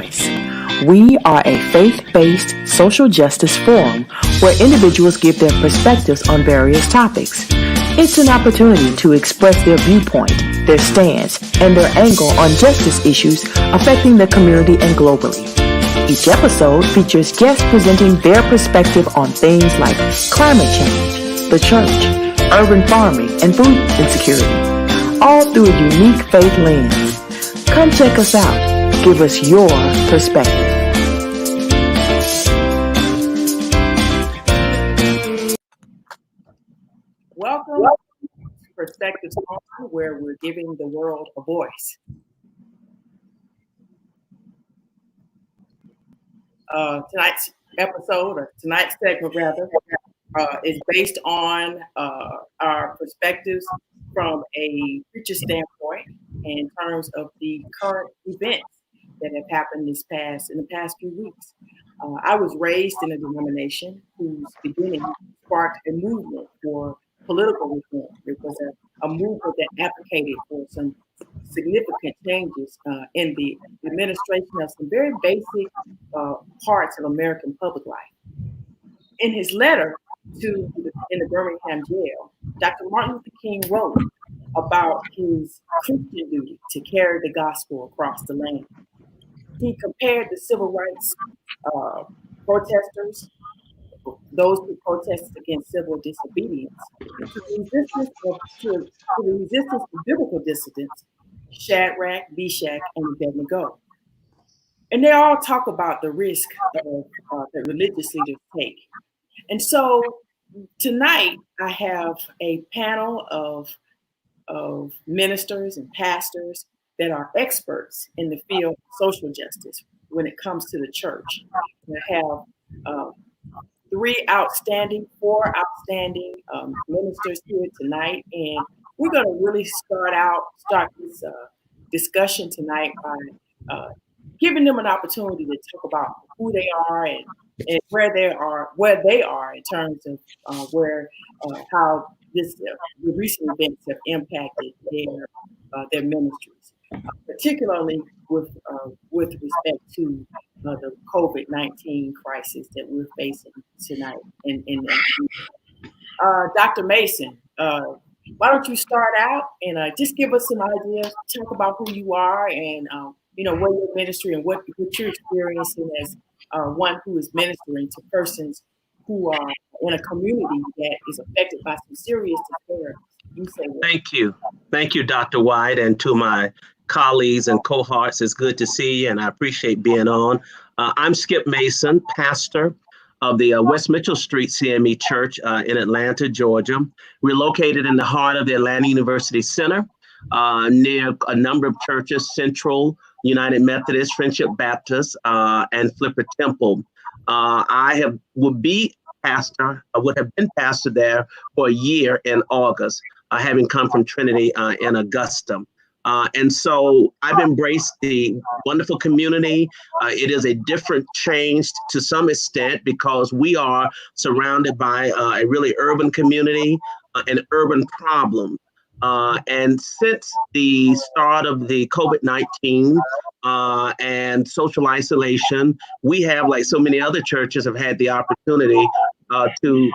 Voice. We are a faith based social justice forum where individuals give their perspectives on various topics. It's an opportunity to express their viewpoint, their stance, and their angle on justice issues affecting the community and globally. Each episode features guests presenting their perspective on things like climate change, the church, urban farming, and food insecurity, all through a unique faith lens. Come check us out. Give us your perspective. Welcome to Perspectives On, where we're giving the world a voice. Tonight's episode, or tonight's segment rather, is based on our perspectives from a preacher standpoint in terms of the current events that have happened in the past few weeks. I was raised in a denomination whose beginning sparked a movement for political reform. It was a movement that advocated for some significant changes in the administration of some very basic parts of American public life. In his letter in the Birmingham jail, Dr. Martin Luther King wrote about his Christian duty to carry the gospel across the land. He compared the civil rights protesters, those who protested against civil disobedience, to the resistance of biblical dissidents, Shadrach, Meshach, and Abednego. And they all talk about the risk that religious leaders take. And so tonight I have a panel of ministers and pastors that are experts in the field of social justice when it comes to the church. We have four outstanding ministers here tonight, and we're going to really start this discussion tonight by giving them an opportunity to talk about who they are and where they are in terms of how the recent events have impacted their ministries, particularly with respect to the COVID-19 crisis that we're facing tonight. Dr. Mason, why don't you start out and just give us some ideas, talk about who you are and where your ministry and what you're experiencing as one who is ministering to persons who are in a community that is affected by some serious disparities. Thank you, Dr. White, and to my colleagues and cohorts. It's good to see you, and I appreciate being on. I'm Skip Mason, pastor of the West Mitchell Street CME Church in Atlanta, Georgia. We're located in the heart of the Atlanta University Center, near a number of churches: Central, United Methodist, Friendship Baptist, and Flipper Temple. I would have been pastor there for a year in August, having come from Trinity in Augusta. And so I've embraced the wonderful community. It is a different change to some extent because we are surrounded by a really urban community, an urban problem. And since the start of the COVID-19 and social isolation, we have, like so many other churches, have had the opportunity to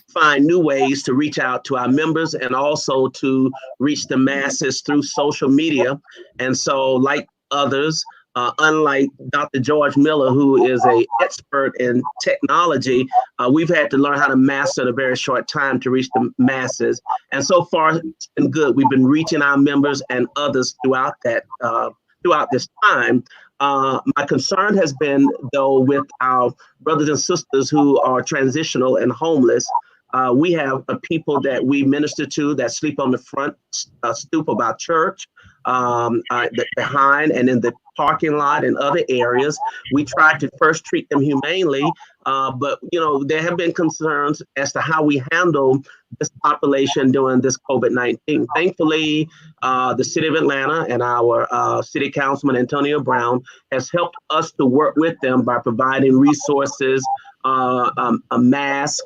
find new ways to reach out to our members and also to reach the masses through social media. And so, like others, unlike Dr. George Miller, who is an expert in technology, we've had to learn how to master in a very short time to reach the masses. And so far, it's been good. We've been reaching our members and others throughout this time. My concern has been, though, with our brothers and sisters who are transitional and homeless. We have people that we minister to that sleep on the front stoop of our church, behind and in the parking lot and other areas. We try to first treat them humanely, but there have been concerns as to how we handle this population during this COVID-19. Thankfully, the city of Atlanta and our city councilman, Antonio Brown, has helped us to work with them by providing resources, a mask,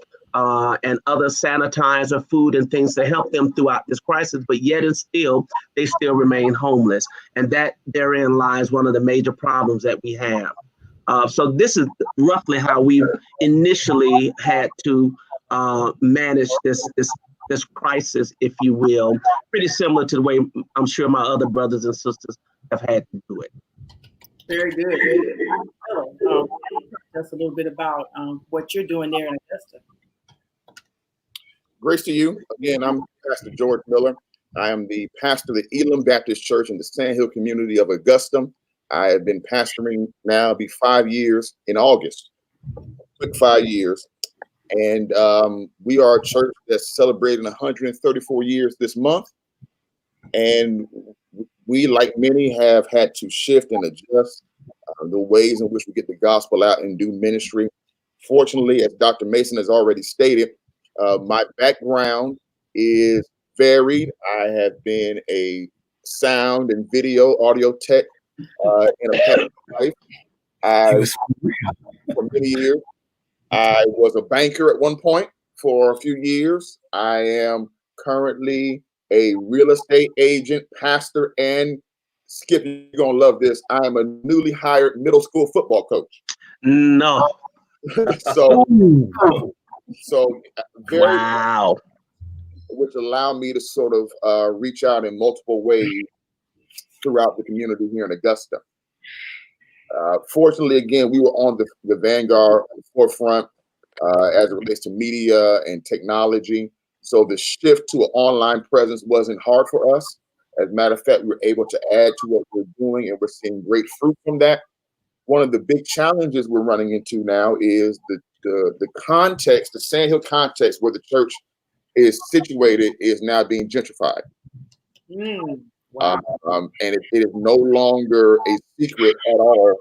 and other sanitizer, food, and things to help them throughout this crisis. But yet, and still, they still remain homeless, and that therein lies one of the major problems that we have. So this is roughly how we initially had to manage this crisis, if you will. Pretty similar to the way I'm sure my other brothers and sisters have had to do it. Very good. Very good. Just a little bit about what you're doing there in Augusta. Grace to you. Again, I'm Pastor George Miller. I am the pastor of the Elam Baptist Church in the Sand Hill community of Augusta. I have been pastoring now, be 5 years in August. Quick 5 years. And we are a church that's celebrating 134 years this month. And we, like many, have had to shift and adjust the ways in which we get the gospel out and do ministry. Fortunately, as Dr. Mason has already stated, my background is varied. I have been a sound and video audio tech in a past life. For many years, I was a banker at one point for a few years. I am currently a real estate agent, pastor, and Skip, you're gonna love this. I am a newly hired middle school football coach. No. So very wow. Which allowed me to sort of reach out in multiple ways throughout the community here in Augusta. Fortunately, again, we were on the vanguard, the forefront as it relates to media and technology. So the shift to an online presence wasn't hard for us. As a matter of fact, we were able to add to what we're doing, and we're seeing great fruit from that. One of the big challenges we're running into now is the context, the Sand Hill context where the church is situated is now being gentrified. Wow. And it is no longer a secret at all.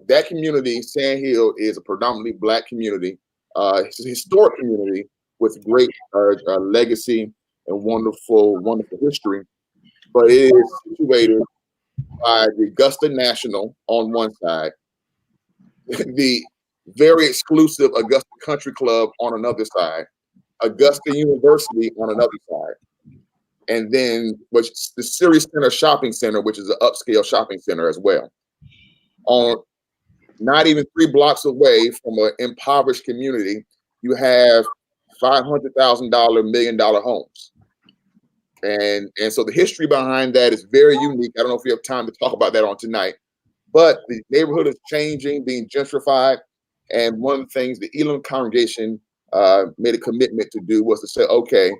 That community, Sand Hill, is a predominantly Black community. It's a historic community with great legacy and wonderful history. But it is situated by the Augusta National on one side, the very exclusive Augusta Country Club on another side, Augusta University on another side, and then the Sirius Center Shopping Center, which is an upscale shopping center as well. On not even 3 blocks away from an impoverished community, you have $500,000, $1 million homes. And so the history behind that is very unique. I don't know if we have time to talk about that on tonight, but the neighborhood is changing, being gentrified. And one of the things the Elam congregation made a commitment to do was to say, okay,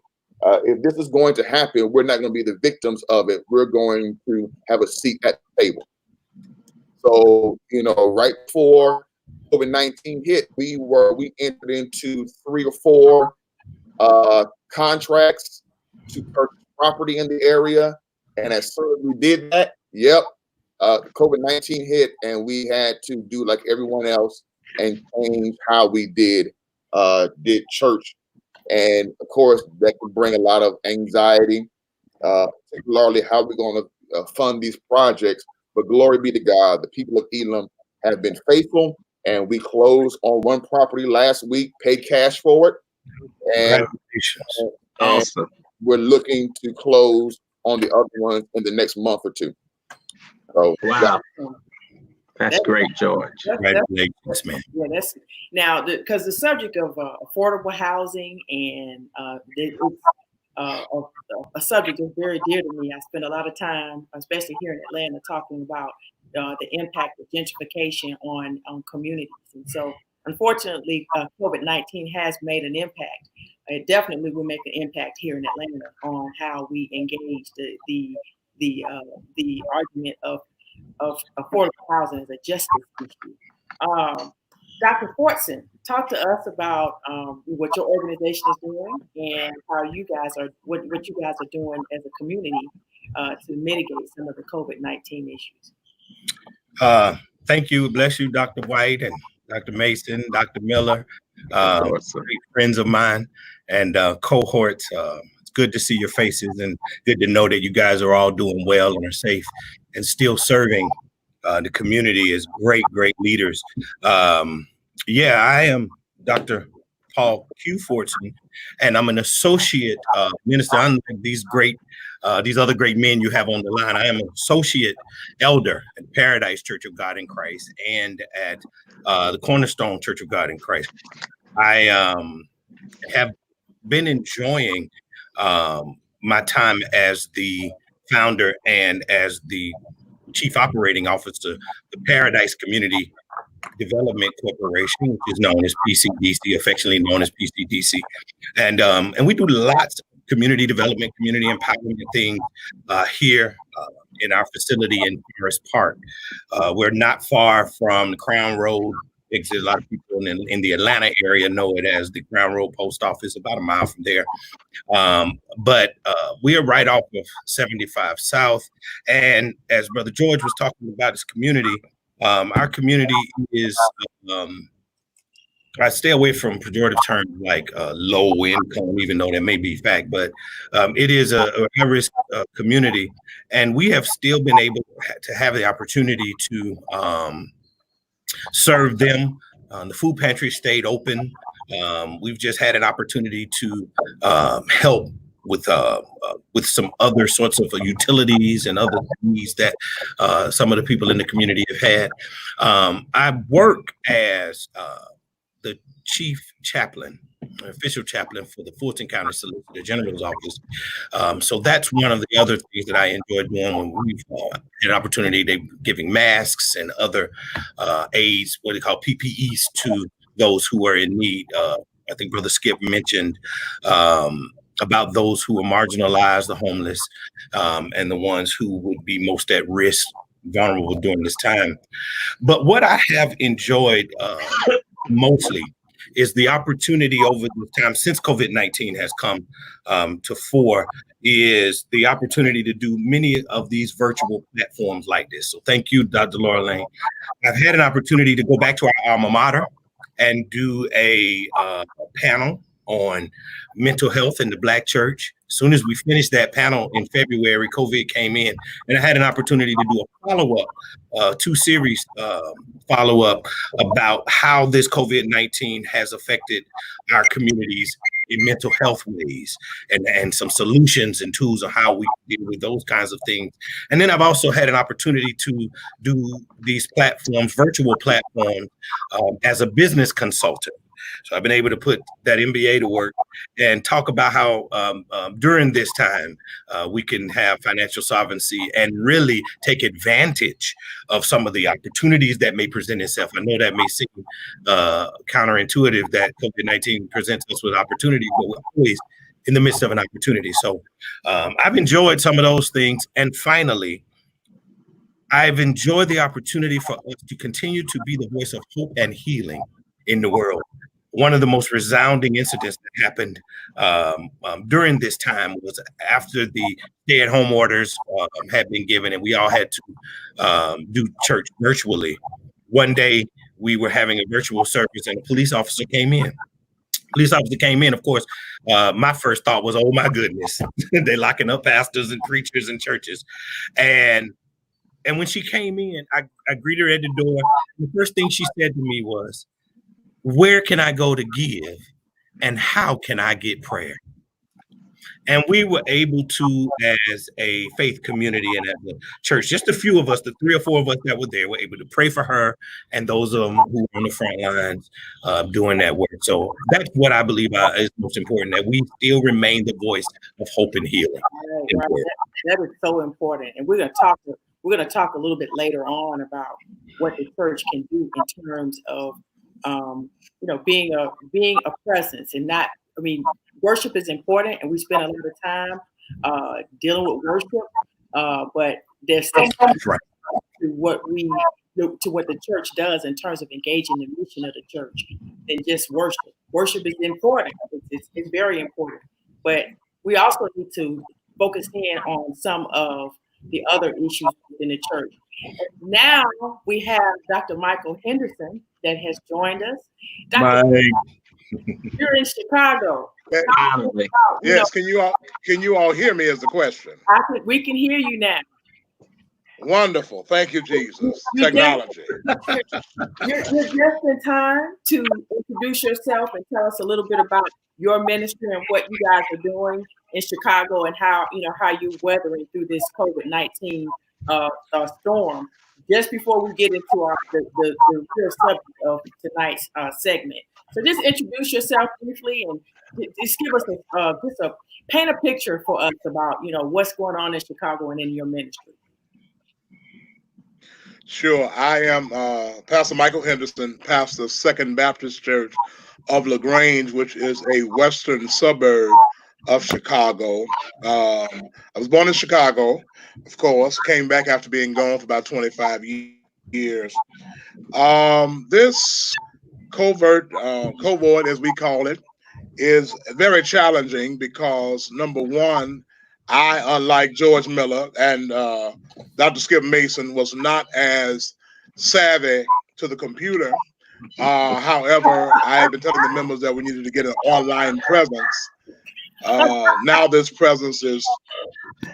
if this is going to happen, we're not going to be the victims of it. We're going to have a seat at the table. So, right before COVID-19 hit, we entered into 3 or 4 contracts to purchase property in the area. And as soon as we did that, COVID-19 hit, and we had to do like everyone else and change how we did church. And of course, that could bring a lot of anxiety, particularly how we're going to fund these projects. But glory be to God, the people of Elam have been faithful, and we closed on one property last week, paid cash for it. And awesome. We're looking to close on the other one in the next month or 2. So, wow. That's great, George. Congratulations, man. Yeah, that's now because the subject of affordable housing and it's a subject that's very dear to me. I spend a lot of time, especially here in Atlanta, talking about the impact of gentrification on communities. And so, unfortunately, COVID-19 has made an impact. It definitely will make an impact here in Atlanta on how we engage the argument of affordable housing as a justice issue. Dr. Fortson, talk to us about what your organization is doing and how you guys are what you guys are doing as a community to mitigate some of the COVID-19 issues. Thank you. Bless you, Dr. White and Dr. Mason, Dr. Miller, great friends of mine and cohorts. It's good to see your faces and good to know that you guys are all doing well and are safe and still serving the community as great leaders. I am Dr. Paul Q. Fortson, and I'm an associate minister. Unlike these other great men you have on the line, I am an associate elder at Paradise Church of God in Christ and at the Cornerstone Church of God in Christ. I have been enjoying my time as the founder and as the chief operating officer, the Paradise Community Development Corporation, which is known as PCDC, affectionately known as PCDC, and we do lots of community development, community empowerment things here in our facility in Forest Park. We're not far from the Crown Road exit. A lot of people in the Atlanta area know it as the Crown Road Post Office, about a mile from there. But we are right off of 75 South. And as Brother George was talking about his community, our community is, I stay away from pejorative terms like low income, even though that may be fact, but it is a high-risk community. And we have still been able to have the opportunity to serve them. The food pantry stayed open. We've just had an opportunity to help with some other sorts of utilities and other needs that some of the people in the community have had. I work as the chief chaplain, official chaplain for the Fulton County Solicitor General's office. So that's one of the other things that I enjoy doing when we've had an opportunity to giving masks and other aids, what they call PPEs, to those who are in need. I think Brother Skip mentioned about those who are marginalized, the homeless, and the ones who would be most at risk, vulnerable during this time. But what I have enjoyed mostly is the opportunity over the time since COVID-19 has come to fore, is the opportunity to do many of these virtual platforms like this. So thank you, Dr. Laura Lane. I've had an opportunity to go back to our alma mater and do a panel on mental health in the Black church. As soon as we finished that panel in February, COVID came in, and I had an opportunity to do a follow-up, 2 series follow-up about how this COVID-19 has affected our communities in mental health ways, and some solutions and tools on how we deal with those kinds of things. And then I've also had an opportunity to do these platforms, virtual platforms, as a business consultant. So I've been able to put that MBA to work and talk about how during this time we can have financial solvency and really take advantage of some of the opportunities that may present itself. I know that may seem counterintuitive that COVID-19 presents us with opportunities, but we're always in the midst of an opportunity. So I've enjoyed some of those things. And finally, I've enjoyed the opportunity for us to continue to be the voice of hope and healing in the world. One of the most resounding incidents that happened during this time was after the stay-at-home orders had been given and we all had to do church virtually. One day we were having a virtual service and a police officer came in. Of course, my first thought was, oh my goodness, they're locking up pastors and preachers and churches. And when she came in, I greeted her at the door. The first thing she said to me was, "Where can I go to give? And how can I get prayer?" And we were able to, as a faith community and as a church, just a few of us, the 3 or 4 of us that were there, were able to pray for her and those of them who were on the front lines doing that work. So that's what I believe is most important, that we still remain the voice of hope and healing. Right. That is so important. And we're going to talk a little bit later on about what the church can do in terms of being a presence and not. I mean, worship is important, and we spend a lot of time dealing with worship. But there's still to what the church does in terms of engaging the mission of the church than just worship. Worship is important; it's very important. But we also need to focus in on some of the other issues within the church. Now we have Dr. Michael Henderson that has joined us. You're in Chicago. Yes, can you all hear me is the question? We can hear you now. Wonderful. Thank you, Jesus. You Technology. you're just in time to introduce yourself and tell us a little bit about your ministry and what you guys are doing in Chicago and how you're weathering through this COVID-19 storm. Just before we get into the real subject of tonight's segment, so just introduce yourself briefly and just give us a paint a picture for us about what's going on in Chicago and in your ministry. Sure. I am Pastor Michael Henderson, pastor of Second Baptist Church of LaGrange, which is a western suburb of Chicago. I was born in Chicago, of course, came back after being gone for about 25 years. This cohort, as we call it, is very challenging because, number one, I, unlike George Miller and Dr. Skip Mason, was not as savvy to the computer. However, I have been telling the members that we needed to get an online presence. Now this presence is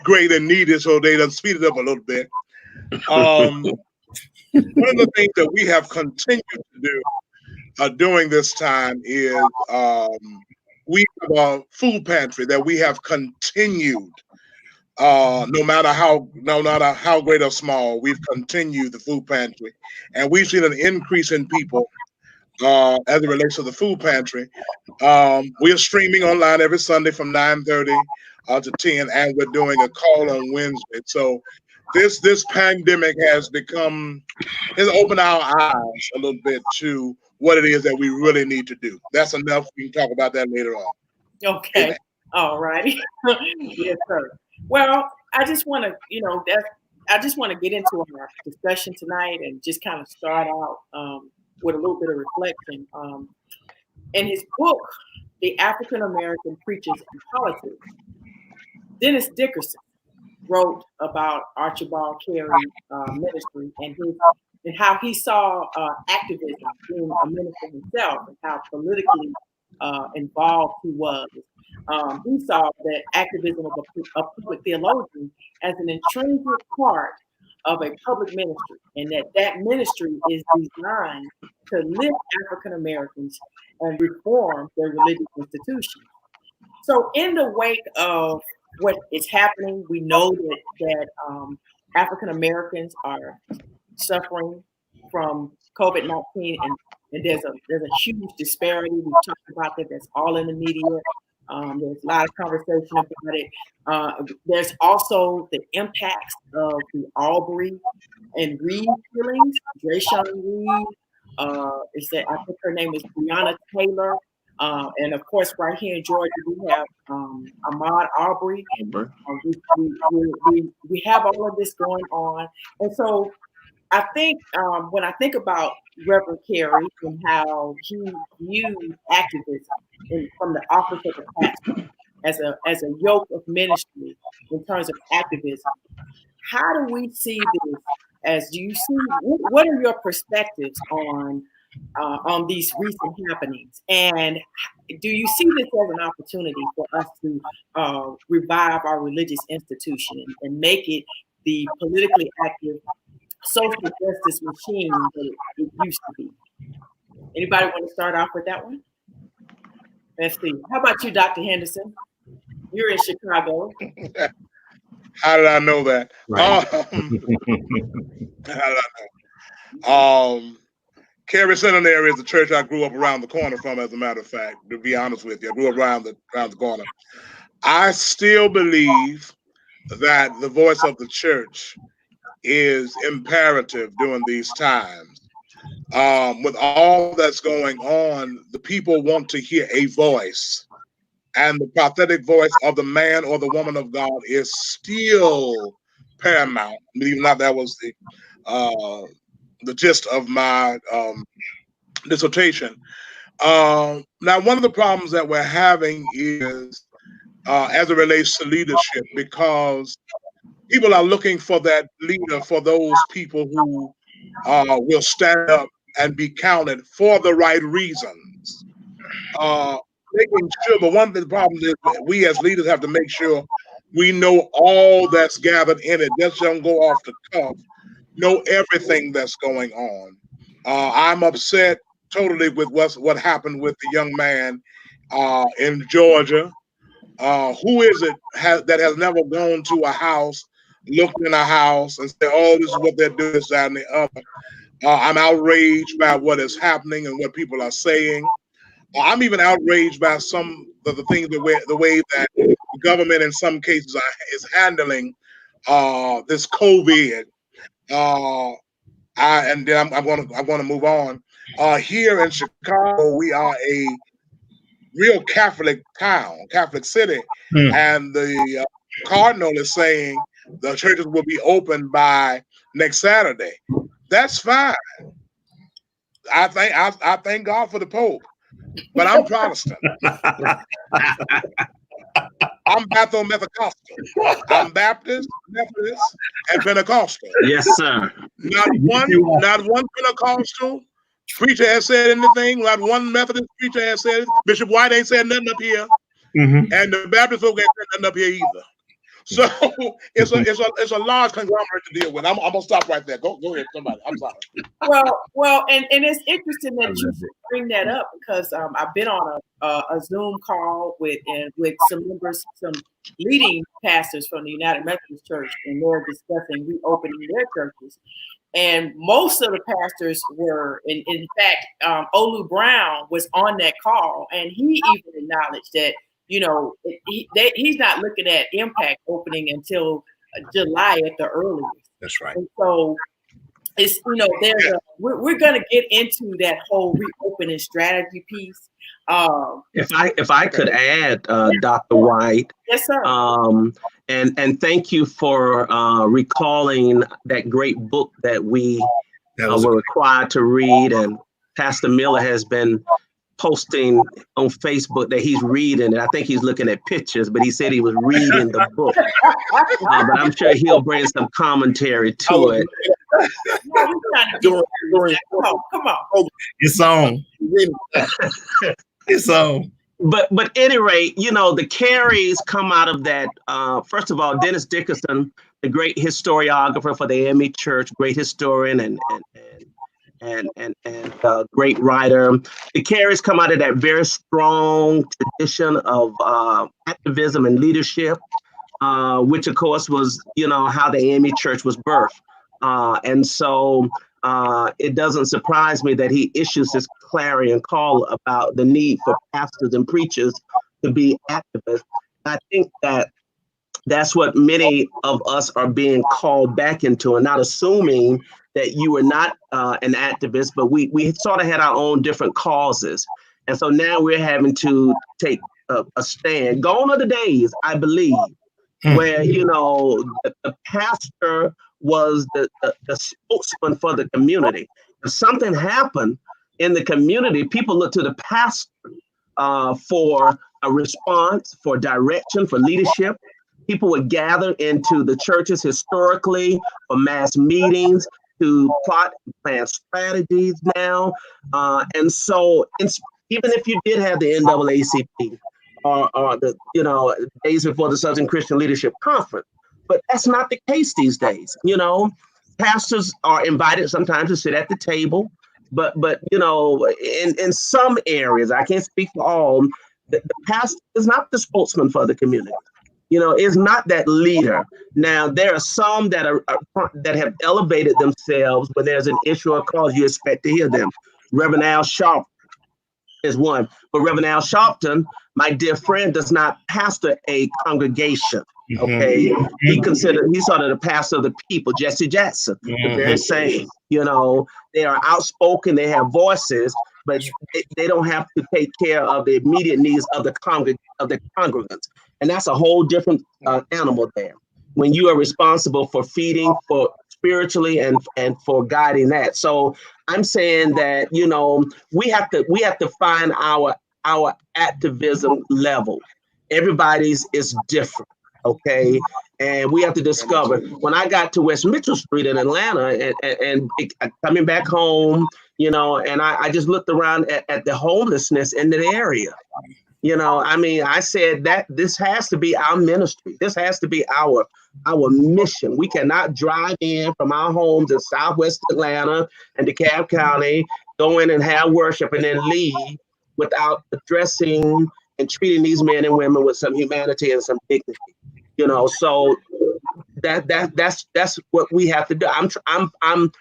great and needed, so they done speed it up a little bit. One of the things that we have continued to do during this time is we have a food pantry that we have continued. No matter how great or small, we've continued the food pantry, and we've seen an increase in people as it relates to the food pantry. We are streaming online every Sunday from 9:30 to 10, and we're doing a call on Wednesday. So this pandemic has opened our eyes a little bit to what it is that we really need to do. That's enough. We can talk about that later on. Okay. Amen. All righty. Yes, sir. Well, I just want to get into our discussion tonight and just kind of start out with a little bit of reflection. In his book, The African American Preachers in Politics, Dennis Dickerson wrote about Archibald Carey's ministry and how he saw activism, being a minister himself, and how politically involved he was. He saw that activism of a public theologian as an intrinsic part of a public ministry, and that ministry is designed to lift African Americans and reform their religious institutions. So, in the wake of what is happening, we know that African Americans are suffering from COVID-19, and there's a huge disparity. We've talked about that. That's all in the media. There's a lot of conversation about it. There's also the impacts of the Aubrey and Reed killings. Drayshawn Reed, I think her name is Breonna Taylor. And of course, right here in Georgia, we have Ahmad Albrey. We have all of this going on. And so I think when I think about Reverend Carey and how he viewed activism from the office of the pastor as a yoke of ministry in terms of activism, how do we see this? Do you see, what are your perspectives on these recent happenings, and do you see this as an opportunity for us to revive our religious institution and make it the politically active social justice machine that it used to be? Anybody want to start off with that one? Let's see. How about you, Dr. Henderson? You're in Chicago. How did I know that? Right. How did I know? Carey Seminary is the church I grew up around the corner from, as a matter of fact, to be honest with you. I grew up around the corner. I still believe that the voice of the church is imperative during these times. With all that's going on, the people want to hear a voice. And the prophetic voice of the man or the woman of God is still paramount. Believe it or not, that was the gist of my dissertation. Now, one of the problems that we're having is as it relates to leadership, because people are looking for that leader, for those people who will stand up and be counted for the right reasons. Making sure, but one of the problems is we as leaders have to make sure We know all that's gathered in it. Just don't go off the cuff. Know everything that's going on. I'm upset totally with what happened with the young man in Georgia. Who is it that has never gone to a house, looked in a house, and said, "Oh, this is what they're doing, this, that, and the other." I'm outraged by what is happening and what people are saying. I'm even outraged by some of the things, the way that the government in some cases is handling this COVID. And then I'm going to move on. Here in Chicago, we are a real Catholic town, Catholic city, and the cardinal is saying the churches will be open by next Saturday. That's fine. I thank God for the Pope, but I'm Protestant. I'm Methodist. I'm Baptist, Methodist, and Pentecostal. Yes, sir. Not one Pentecostal preacher has said anything. Not one Methodist preacher has said it. Bishop White ain't said nothing up here, and the Baptist folk ain't said nothing up here either. So it's a large conglomerate to deal with. I'm gonna stop right there. Go ahead, somebody. I'm sorry. Well, and it's interesting that you bring that up because I've been on a Zoom call with some members, some leading pastors from the United Methodist Church, and they're discussing reopening their churches. And most of the pastors were, in fact, Olu Brown was on that call, and he even acknowledged that, he's not looking at Impact opening until July at the earliest. That's right. And so it's, we're going to get into that whole reopening strategy piece. If I could add, Dr. White. Yes, sir. And thank you for recalling that great book that we were required to read. And Pastor Miller has been posting on Facebook that he's reading, and I think he's looking at pictures, but he said he was reading the book. But I'm sure he'll bring some commentary to it. Come on. It's on. It's on. But at any rate, the carries come out of that. First of all, Dennis Dickerson, the great historiographer for the AME Church, great historian and great writer. The carries come out of that very strong tradition of activism and leadership, which of course was, how the AME Church was birthed. And so it doesn't surprise me that he issues this clarion call about the need for pastors and preachers to be activists. I think that's what many of us are being called back into, and not assuming that you were not an activist, but we sort of had our own different causes. And so now we're having to take a stand. Gone are the days, I believe, where, the pastor was the spokesman for the community. If something happened in the community, people look to the pastor for a response, for direction, for leadership. People would gather into the churches historically for mass meetings to plot and plan strategies now. And so even if you did have the NAACP or the, days before the Southern Christian Leadership Conference, but that's not the case these days. Pastors are invited sometimes to sit at the table, but in some areas, I can't speak for all, the pastor is not the spokesman for the community. Is not that leader. Now, there are some that have elevated themselves when there's an issue or cause, you expect to hear them. Reverend Al Sharpton is one. But Reverend Al Sharpton, my dear friend, does not pastor a congregation. Okay. He's sort of the pastor of the people. Jesse Jackson, the very same. They are outspoken, they have voices, but they don't have to take care of the immediate needs of the congregants. And that's a whole different animal there. When you are responsible for feeding, for spiritually and for guiding that. So I'm saying that, we have to find our activism level. Everybody's is different. Okay. And we have to discover. When I got to West Mitchell Street in Atlanta and coming back home, and I just looked around at the homelessness in the area. I mean, I said that this has to be our ministry. This has to be our mission. We cannot drive in from our homes in Southwest Atlanta and DeKalb County, go in and have worship, and then leave without addressing and treating these men and women with some humanity and some dignity. So that's what we have to do. I'm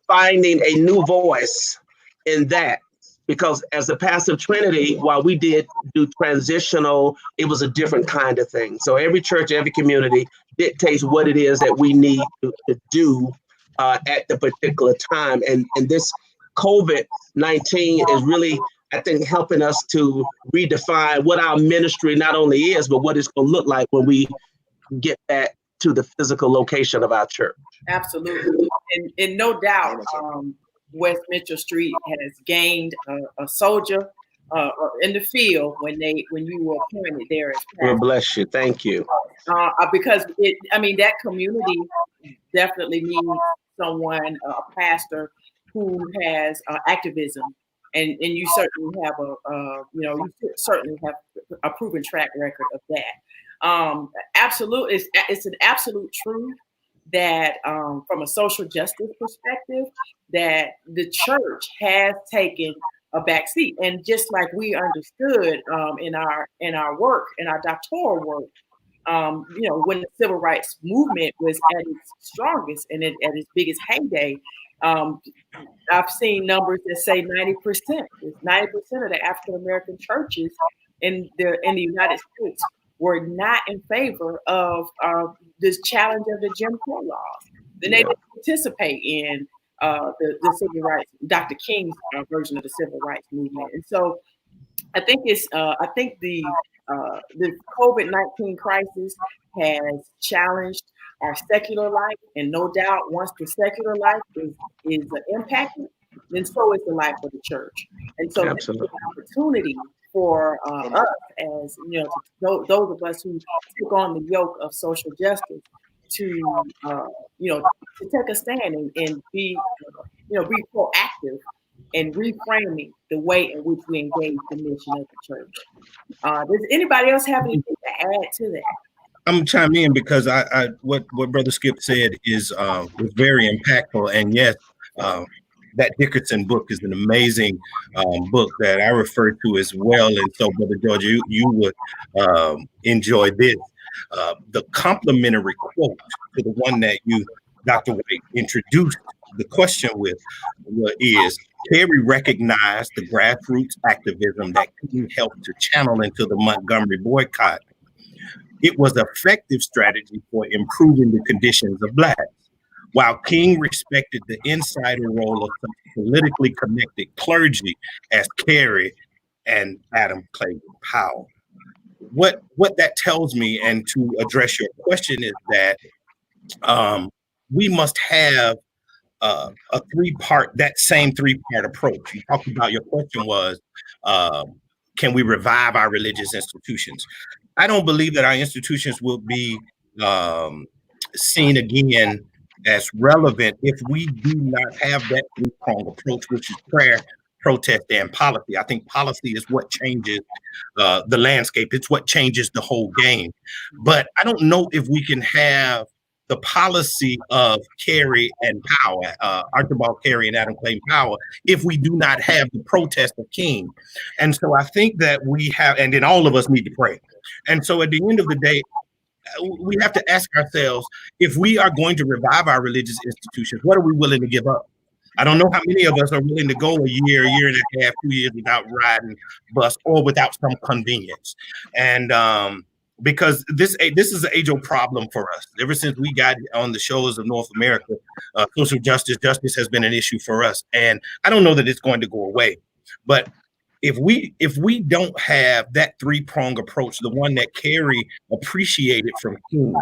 finding a new voice in that. Because as a passive Trinity, while we did do transitional, it was a different kind of thing. So every church, every community dictates what it is that we need to do at the particular time. And this COVID-19 is really, I think, helping us to redefine what our ministry not only is, but what it's going to look like when we get back to the physical location of our church. Absolutely. And no doubt, West Mitchell Street has gained a soldier in the field when you were appointed there as pastor. Well, bless you. Thank you. Because that community definitely needs someone, a pastor who has activism, and you certainly have a proven track record of that. Absolutely, it's an absolute truth that from a social justice perspective, that the church has taken a back seat. And just like we understood in our work, in our doctoral work, when the civil rights movement was at its strongest and at its biggest heyday, I've seen numbers that say 90%. 90% of the African American churches in the United States were not in favor of this challenge of the Jim Crow laws. Then they didn't participate in the civil rights, Dr. King's version of the civil rights movement. And so I think the COVID-19 crisis has challenged our secular life, and no doubt once the secular life is impacted, then so is the life of the church. And so it's an opportunity for us, as those of us who took on the yoke of social justice, to take a stand and be proactive in reframing the way in which we engage the mission of the church. Does anybody else have anything to add to that? I'm gonna chime in because I what Brother Skip said was very impactful, and yes, that Dickerson book is an amazing book that I refer to as well. And so, Brother George, you would enjoy this. The complimentary quote to the one that you, Dr. White, introduced the question with is, Kerry recognized the grassroots activism that King helped to channel into the Montgomery boycott. It was an effective strategy for improving the conditions of Blacks. While King respected the insider role of some politically connected clergy as Kerry and Adam Clayton Powell. What that tells me, and to address your question, is that we must have a same three-part approach. You talked about, your question was, can we revive our religious institutions? I don't believe that our institutions will be seen again as relevant if we do not have that three-pronged approach, which is prayer, protest, and policy. I think policy is what changes the landscape. It's what changes the whole game. But I don't know if we can have the policy of Kerry and Powell, Archibald Kerry and Adam Clayton Powell, if we do not have the protest of King. And so I think that we have, and then all of us need to pray. And so at the end of the day, we have to ask ourselves, if we are going to revive our religious institutions, what are we willing to give up? I don't know how many of us are willing to go a year and a half, 2 years without riding bus or without some convenience. And because this is an age-old problem for us. Ever since we got on the shores of North America, social justice has been an issue for us. And I don't know that it's going to go away. But if we don't have that three-pronged approach, the one that Kerry appreciated from King,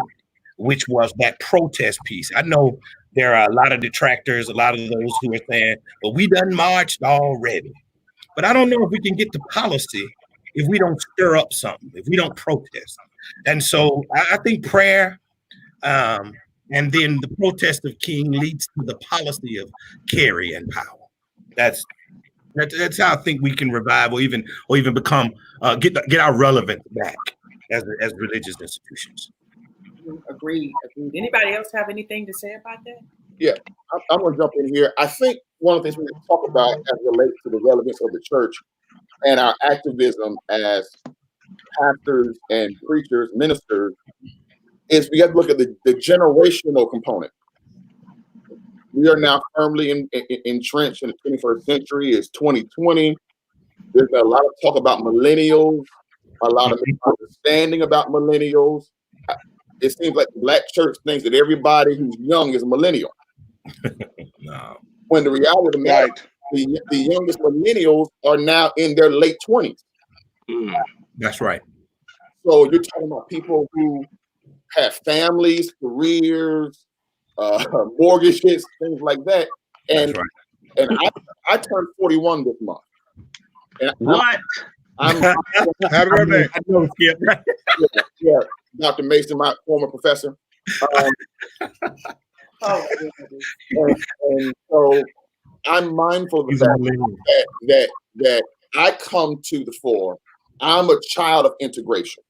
which was that protest piece. I know there are a lot of detractors, a lot of those who are saying, well, we done marched already. But I don't know if we can get to policy if we don't stir up something, if we don't protest. And so I think prayer and then the protest of King leads to the policy of Kerry and Powell. That's That's how I think we can revive or even become get our relevance back as religious institutions. Agreed. Anybody else have anything to say about that? Yeah, I'm going to jump in here. I think one of the things we need to talk about as it relates to the relevance of the church and our activism as pastors and preachers, ministers, is we have to look at the generational component. We are now firmly entrenched in the 21st century. It's 2020. There's a lot of talk about millennials, a lot of misunderstanding about millennials. It seems like the Black church thinks that everybody who's young is a millennial. No. When the reality of the matter, the youngest millennials are now in their late 20s. That's right. So you're talking about people who have families, careers, mortgages, things like that. And that's right. And I turned 41 this month. And what? Happy birthday. Yeah, Dr. Mason, my former professor. And so I'm mindful of the fact that I come to the fore. I'm a child of integration.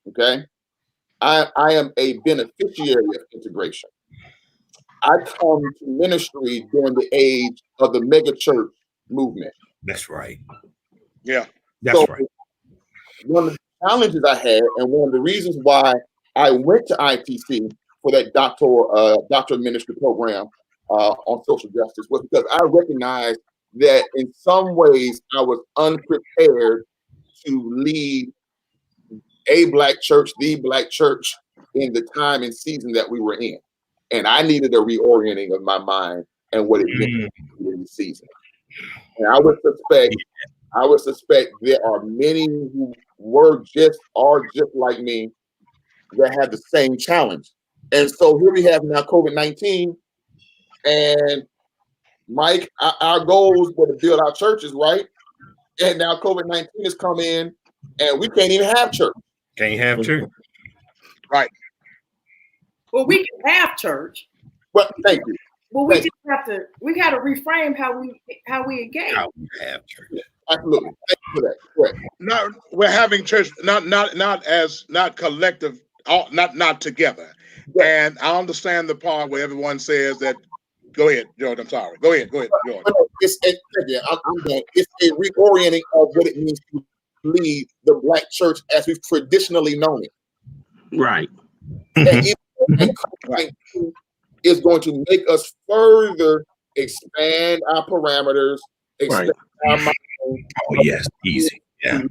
Okay? I am a beneficiary of integration. I come to ministry during the age of the mega church movement. That's right. Yeah. That's right. One of the challenges I had, and one of the reasons why I went to ITC for that doctor of ministry program on social justice, was because I recognized that in some ways I was unprepared to lead a Black church, the Black church, in the time and season that we were in. And I needed a reorienting of my mind and what it meant in the season. And I would suspect there are many who are just like me that have the same challenge. And so here we have now COVID-19, and Mike, our goals were to build our churches, right? And now COVID-19 has come in, and we can't even have church. Can't have church. Right. Well, we can have church. Well, thank you. Well, we got to reframe how we engage. How we have church. Absolutely. Thank you for that. Correct. We're having church not collective, not together. Yeah. And I understand the part where everyone says that. Go ahead, George. I'm sorry. Go ahead, George. I'm done. It's a reorienting of what it means to lead the Black church as we've traditionally known it. Right. And COVID-19 is going to make us further expand our parameters, expand our minds. Oh, yes, easy. Yeah.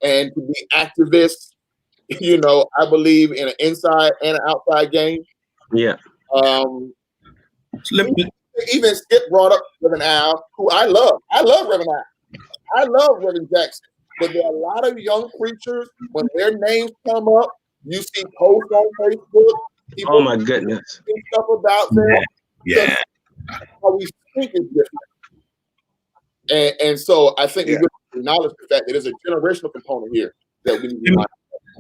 And to be activists. You know, I believe in an inside and an outside game. Yeah. Even Skip brought up Reverend Al, who I love. I love Reverend Al. I love Reverend Jackson. But there are a lot of young preachers, when their names come up, you see posts on Facebook. Oh my goodness. Stuff about them. Yeah. How we think is different. And so I think we have to acknowledge the fact that there's a generational component here that we need to mind.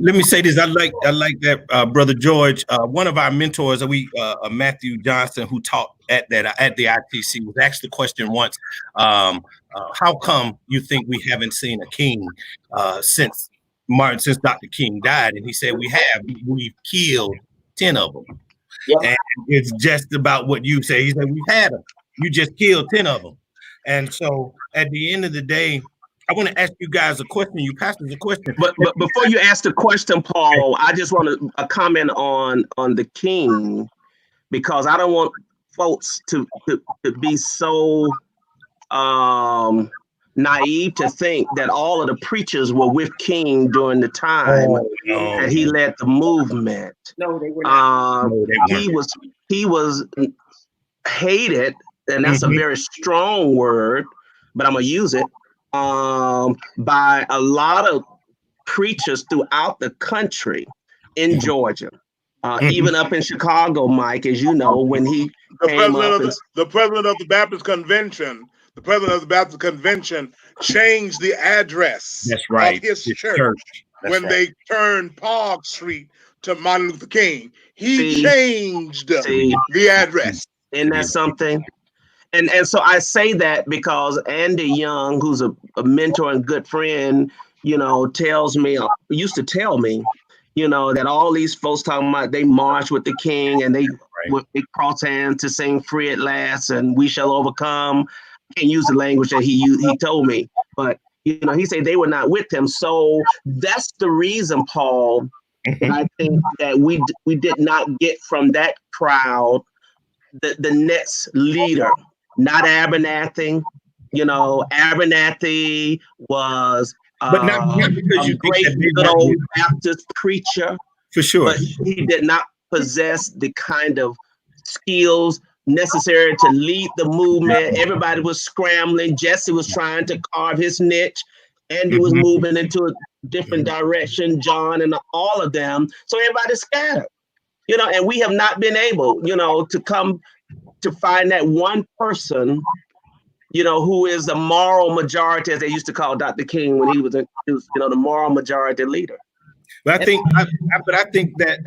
Let me say this. I like that, Brother George. One of our mentors, Matthew Johnson, who taught at the ITC, was asked the question once: how come you think we haven't seen a king since Dr. King died? And he said, we've killed 10 of them. Yeah. And it's just about what you say. He said, we've had them. You just killed 10 of them. And so at the end of the day, I want to ask you guys a question, you pastors a question. But before you ask the question, Paul, I just want to comment on the king, because I don't want folks to be so naive to think that all of the preachers were with King during the time that he led the movement. No, they were not. He was hated, and that's a very strong word, but I'm gonna use it. By a lot of preachers throughout the country in Georgia, even up in Chicago, Mike, as you know, when he the president of the Baptist Convention changed the address of his church when they turned Park Street to Martin Luther King. He changed the address. Isn't that something? And so I say that because Andy Young, who's a mentor and good friend, used to tell me, that all these folks talking about they march with the king and they cross hands to sing free at last and we shall overcome. I can't use the language that he told me, but he said they were not with him. So that's the reason, Paul, that I think that we did not get from that crowd the next leader, not Abernathy. Abernathy was But not because a you think great that they good weren't old with Baptist preacher, for sure. but he did not possess the kind of skills necessary to lead the movement. Everybody was scrambling. Jesse was trying to carve his niche. Andy was moving into a different direction, John and all of them. So everybody scattered, and we have not been able, to come to find that one person, who is the moral majority, as they used to call Dr. King when he was the moral majority leader. But I think that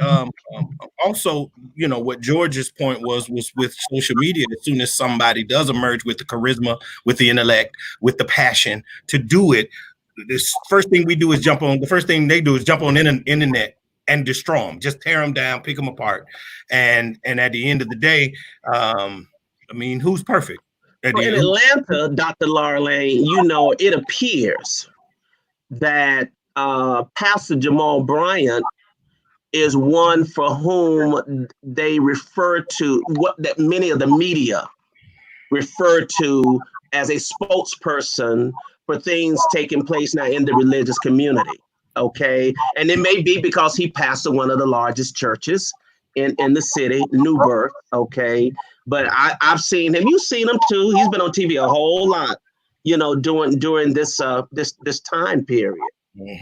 also, what George's point was with social media. As soon as somebody does emerge with the charisma, with the intellect, with the passion to do it, the first thing they do is jump on the internet and destroy them, just tear them down, pick them apart, and at the end of the day, who's perfect? In Atlanta, Dr. Larlane, it appears that Pastor Jamal Bryant is one for whom they refer to that many of the media refer to as a spokesperson for things taking place now in the religious community. Okay. And it may be because he pastored one of the largest churches in the city, New Birth. Okay. But I've seen him. You've seen him too. He's been on TV a whole lot, during this time period.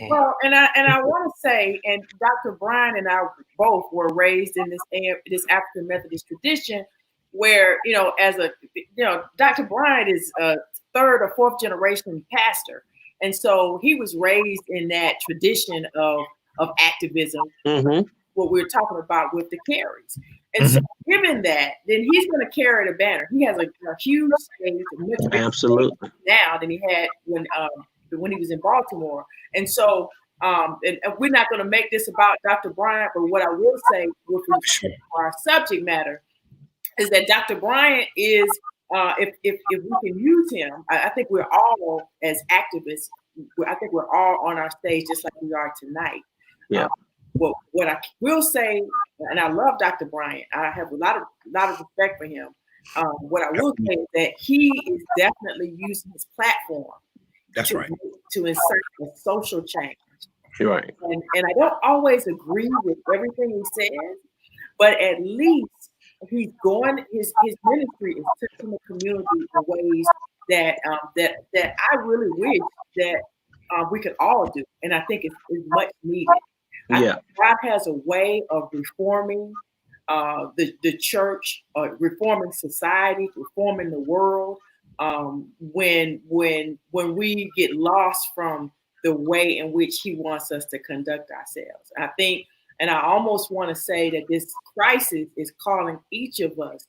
Well, and I want to say, and Dr. Brian and I both were raised in this African Methodist tradition, where Dr. Brian is a third or fourth generation pastor, and so he was raised in that tradition of activism. What we're talking about with the carries, and so given that, then he's going to carry the banner. He has a huge stage, much bigger absolutely now than he had when he was in Baltimore. And so and we're not going to make this about Dr. Bryant, but what I will say with our subject matter is that Dr. Bryant is, if we can use him, I think we're all as activists, I think we're all on our stage just like we are tonight. Yeah. What I will say, and I love Dr. Bryant, I have a lot of respect for him. What I will say is that he is definitely using his platform. That's right. To insert a social change. Right. And I don't always agree with everything he says, but at least he's going. His ministry is touching the community in ways that I really wish that we could all do, and I think it's much needed. Yeah. God has a way of reforming the church, reforming society, reforming the world. When we get lost from the way in which he wants us to conduct ourselves. I think, and I almost want to say that this crisis is calling each of us,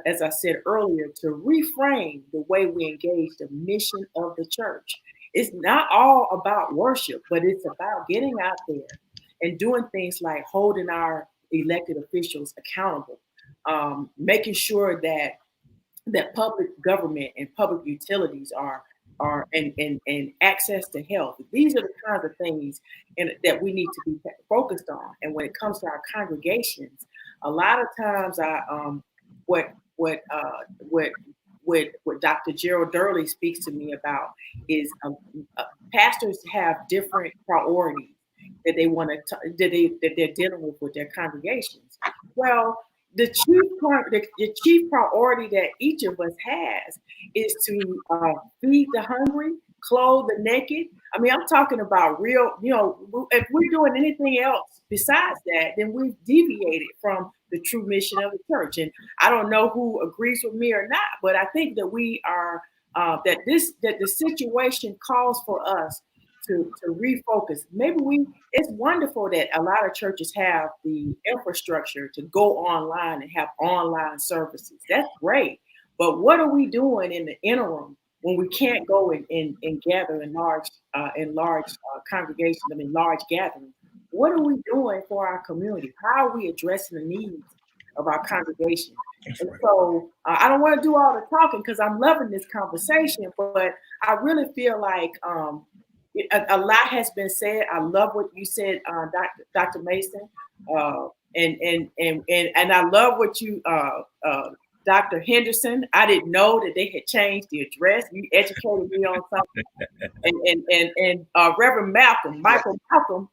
as I said earlier, to reframe the way we engage the mission of the church. It's not all about worship, but it's about getting out there and doing things like holding our elected officials accountable, making sure that public government and public utilities are and access to health. These are the kinds of things that we need to be focused on. And when it comes to our congregations, a lot of times what Dr. Gerald Durley speaks to me about is pastors have different priorities that they want that they're dealing with their congregations. Well, the chief priority that each of us has is to feed the hungry, clothe the naked. I mean, I'm talking about real, if we're doing anything else besides that, then we've deviated from the true mission of the church. And I don't know who agrees with me or not, but I think that we are, that the situation calls for us to refocus. It's wonderful that a lot of churches have the infrastructure to go online and have online services. That's great. But what are we doing in the interim when we can't go and gather in large congregations, large gatherings? What are we doing for our community? How are we addressing the needs of our congregation? And so I don't want to do all the talking because I'm loving this conversation, but I really feel like a lot has been said. I love what you said, Dr. Mason, and I love what you, Dr. Henderson. I didn't know that they had changed the address. You educated me on something. And Reverend Michael Malcolm,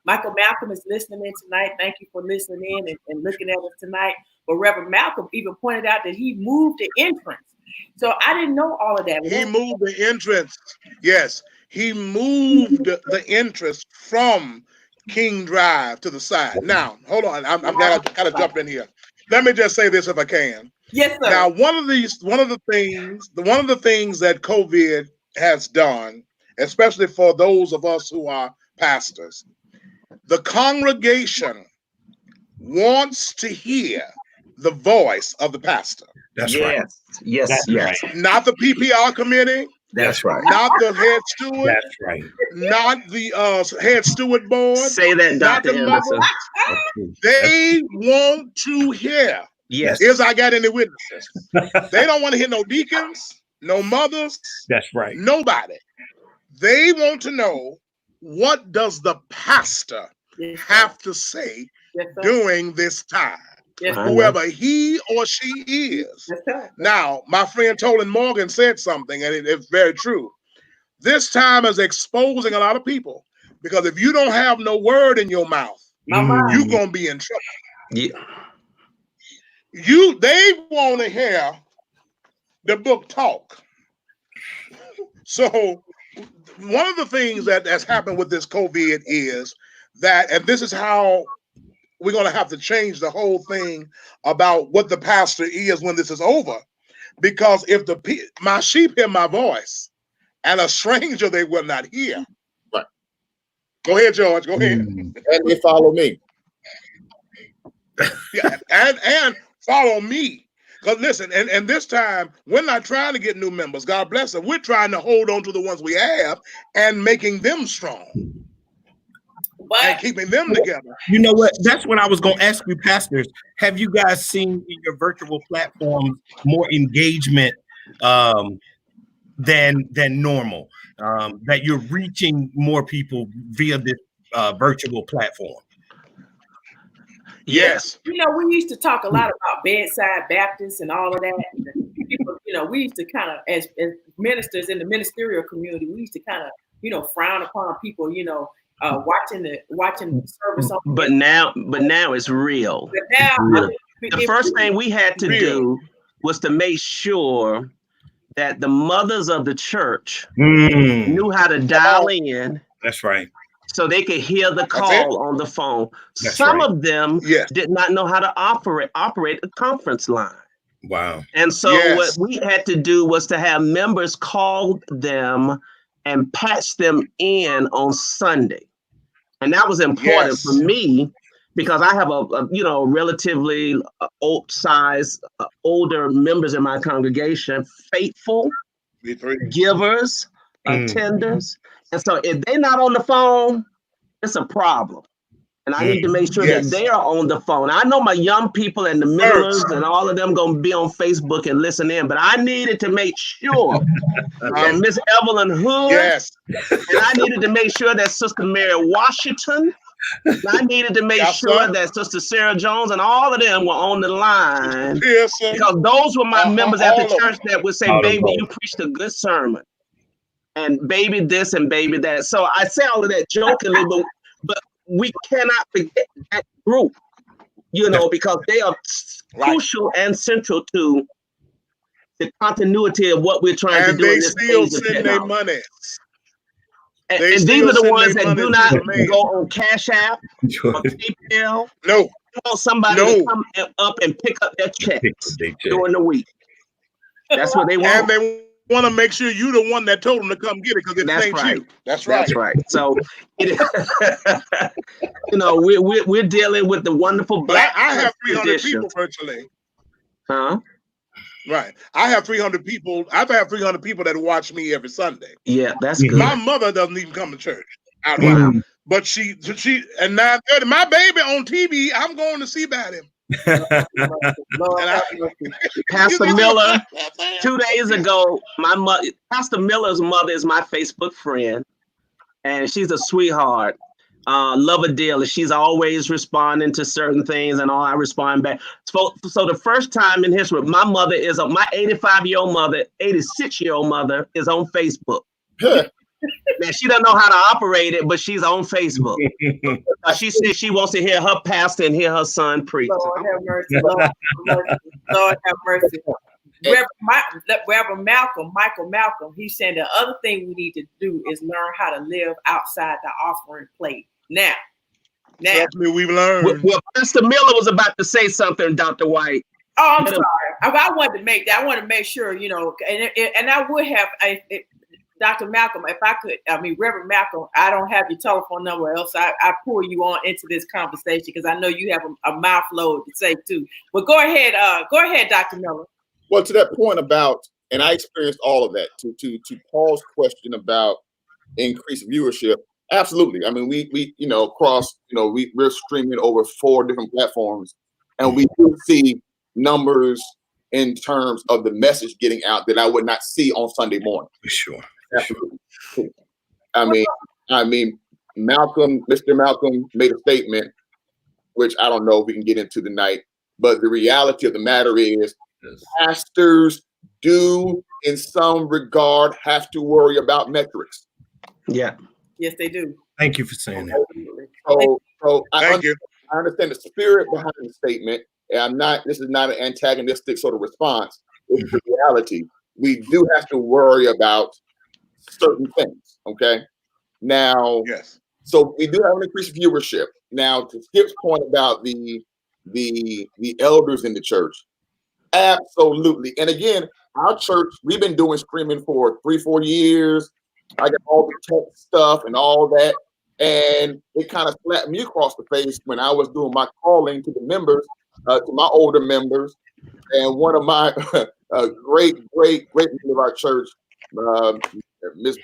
Michael Malcolm is listening in tonight. Thank you for listening in and looking at us tonight. But Reverend Malcolm even pointed out that he moved the entrance. So I didn't know all of that. He moved the entrance. Yes, he moved the entrance from King Drive to the side. Now, hold on. I'm gotta jump in here. Let me just say this if I can. Yes, sir. Now, one of the things that COVID has done, especially for those of us who are pastors, the congregation wants to hear the voice of the pastor. That's right. Yes. Right. Not the PPR committee. That's right. Not the head steward. That's right. Not the head steward board. Say that, Dr. Henderson. They want to hear. Yes. Is I got any witnesses? They don't want to hear no deacons, no mothers. That's right. Nobody. They want to know, what does the pastor have to say during this time? Yes, whoever he or she is. Now, my friend Tolan Morgan said something, and it's very true. This time is exposing a lot of people, because if you don't have no word in your mouth, you're going to be in trouble. Yeah. They want to hear the book talk. So one of the things that's happened with this COVID is that, and this is how we're going to have to change the whole thing about what the pastor is when this is over. Because if my sheep hear my voice and a stranger they will not hear. Right. Go ahead, George. Go ahead. And they follow me. Yeah, and follow me. Because listen, and this time, we're not trying to get new members. God bless them. We're trying to hold on to the ones we have and making them strong. And keeping them together. You know what? That's what I was going to ask you, pastors. Have you guys seen in your virtual platforms more engagement than normal? That you're reaching more people via this virtual platform? Yes. We used to talk a lot about bedside Baptists and all of that. People, we used to kind of, as ministers in the ministerial community, we used to kind of, frown upon people, watching the service. But now it's real. But now, the first thing we had to do was to make sure that the mothers of the church knew how to dial in. That's right. So they could hear the call on the phone. Some of them did not know how to operate a conference line. Wow. And so what we had to do was to have members call them and patch them in on Sunday. And that was important for me, because I have a relatively older members in my congregation, faithful givers, attenders. And so if they're not on the phone, it's a problem. And I need to make sure that they are on the phone. I know my young people and the millers and all of them going to be on Facebook and listen in, but I needed to make sure that Miss Evelyn Hood, and I needed to make sure that Sister Mary Washington, and I needed to make sure that Sister Sarah Jones and all of them were on the line, because those were my members at the church that would say, baby, you preached a good sermon. And baby this and baby that. So I say all of that jokingly, but we cannot forget that group, because they are crucial and central to the continuity of what we're trying to do. And they still send their money. And these are the ones that do not go on Cash App or PayPal. No. You want somebody to come up and pick up their check during the week. That's what they want. And they want to make sure you're the one that told them to come get it, because it ain't you. That's right. That's right. So, we're dealing with the wonderful Black. I have 300 tradition. people virtually. Huh? Right. I have 300 people. I've had 300 people that watch me every Sunday. Yeah, that's good. My mother doesn't even come to church out Wow. here. But she at 9:30, my baby on TV, I'm going to see about him. Pastor Miller, 2 days ago, Pastor Miller's mother is my Facebook friend, and she's a sweetheart. Love her dearly. She's always responding to certain things, and all I respond back. So the first time in history, my 85-year-old mother, 86-year-old mother is on Facebook. Now, she doesn't know how to operate it, but she's on Facebook. She says she wants to hear her pastor and hear her son preach. Lord have mercy. Lord have mercy. Reverend Michael Malcolm, he's saying the other thing we need to do is learn how to live outside the offering plate. Now, we've learned. Well, Pastor Miller was about to say something, Dr. White. Oh, I'm sorry. I wanted to make that. I want to make sure, and I would have, Dr. Malcolm, if I could, Reverend Malcolm, I don't have your telephone number, else I pull you on into this conversation because I know you have a mouth load to say too. But go ahead, Dr. Miller. Well, to that point about, and I experienced all of that. To Paul's question about increased viewership, absolutely. I mean, we across, we're streaming over 4 different platforms, and we do see numbers in terms of the message getting out that I would not see on Sunday morning. For sure. Absolutely. I mean, Mr. Malcolm made a statement, which I don't know if we can get into tonight, but the reality of the matter is, pastors do, in some regard, have to worry about metrics. Yeah. Yes, they do. Thank you for saying that. So Thank you. I understand the spirit behind the statement, and this is not an antagonistic sort of response. It's the reality. We do have to worry about certain things. Okay. Now, yes. So we do have an increased viewership. Now, to Skip's point about the elders in the church, absolutely. And again, our church, we've been doing streaming for 3-4 years. I got all the tech stuff and all that. And it kind of slapped me across the face when I was doing my calling to the members, to my older members. And one of my great members of our church, Miss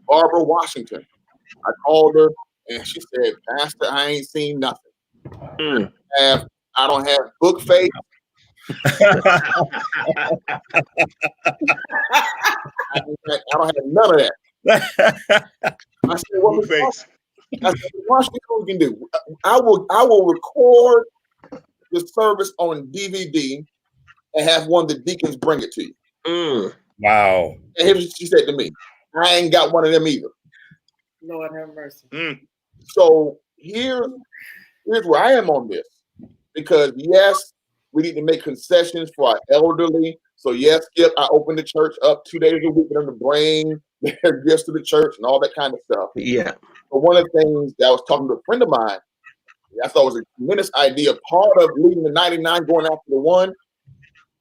Barbara Washington, I called her and she said, Pastor, I ain't seen nothing. I don't have book faith. I don't have none of that. I said, what we can do? I will record the service on DVD and have one of the deacons bring it to you. Wow. And here's what she said to me. I ain't got one of them either. Lord have mercy. So here's where I am on this. Because yes, we need to make concessions for our elderly. So yes, Skip, I opened the church up 2 days a week for them to bring their gifts to the church and all that kind of stuff. Yeah. But one of the things that I was talking to a friend of mine, I thought was a tremendous idea. Part of leaving the 99, going after the 1,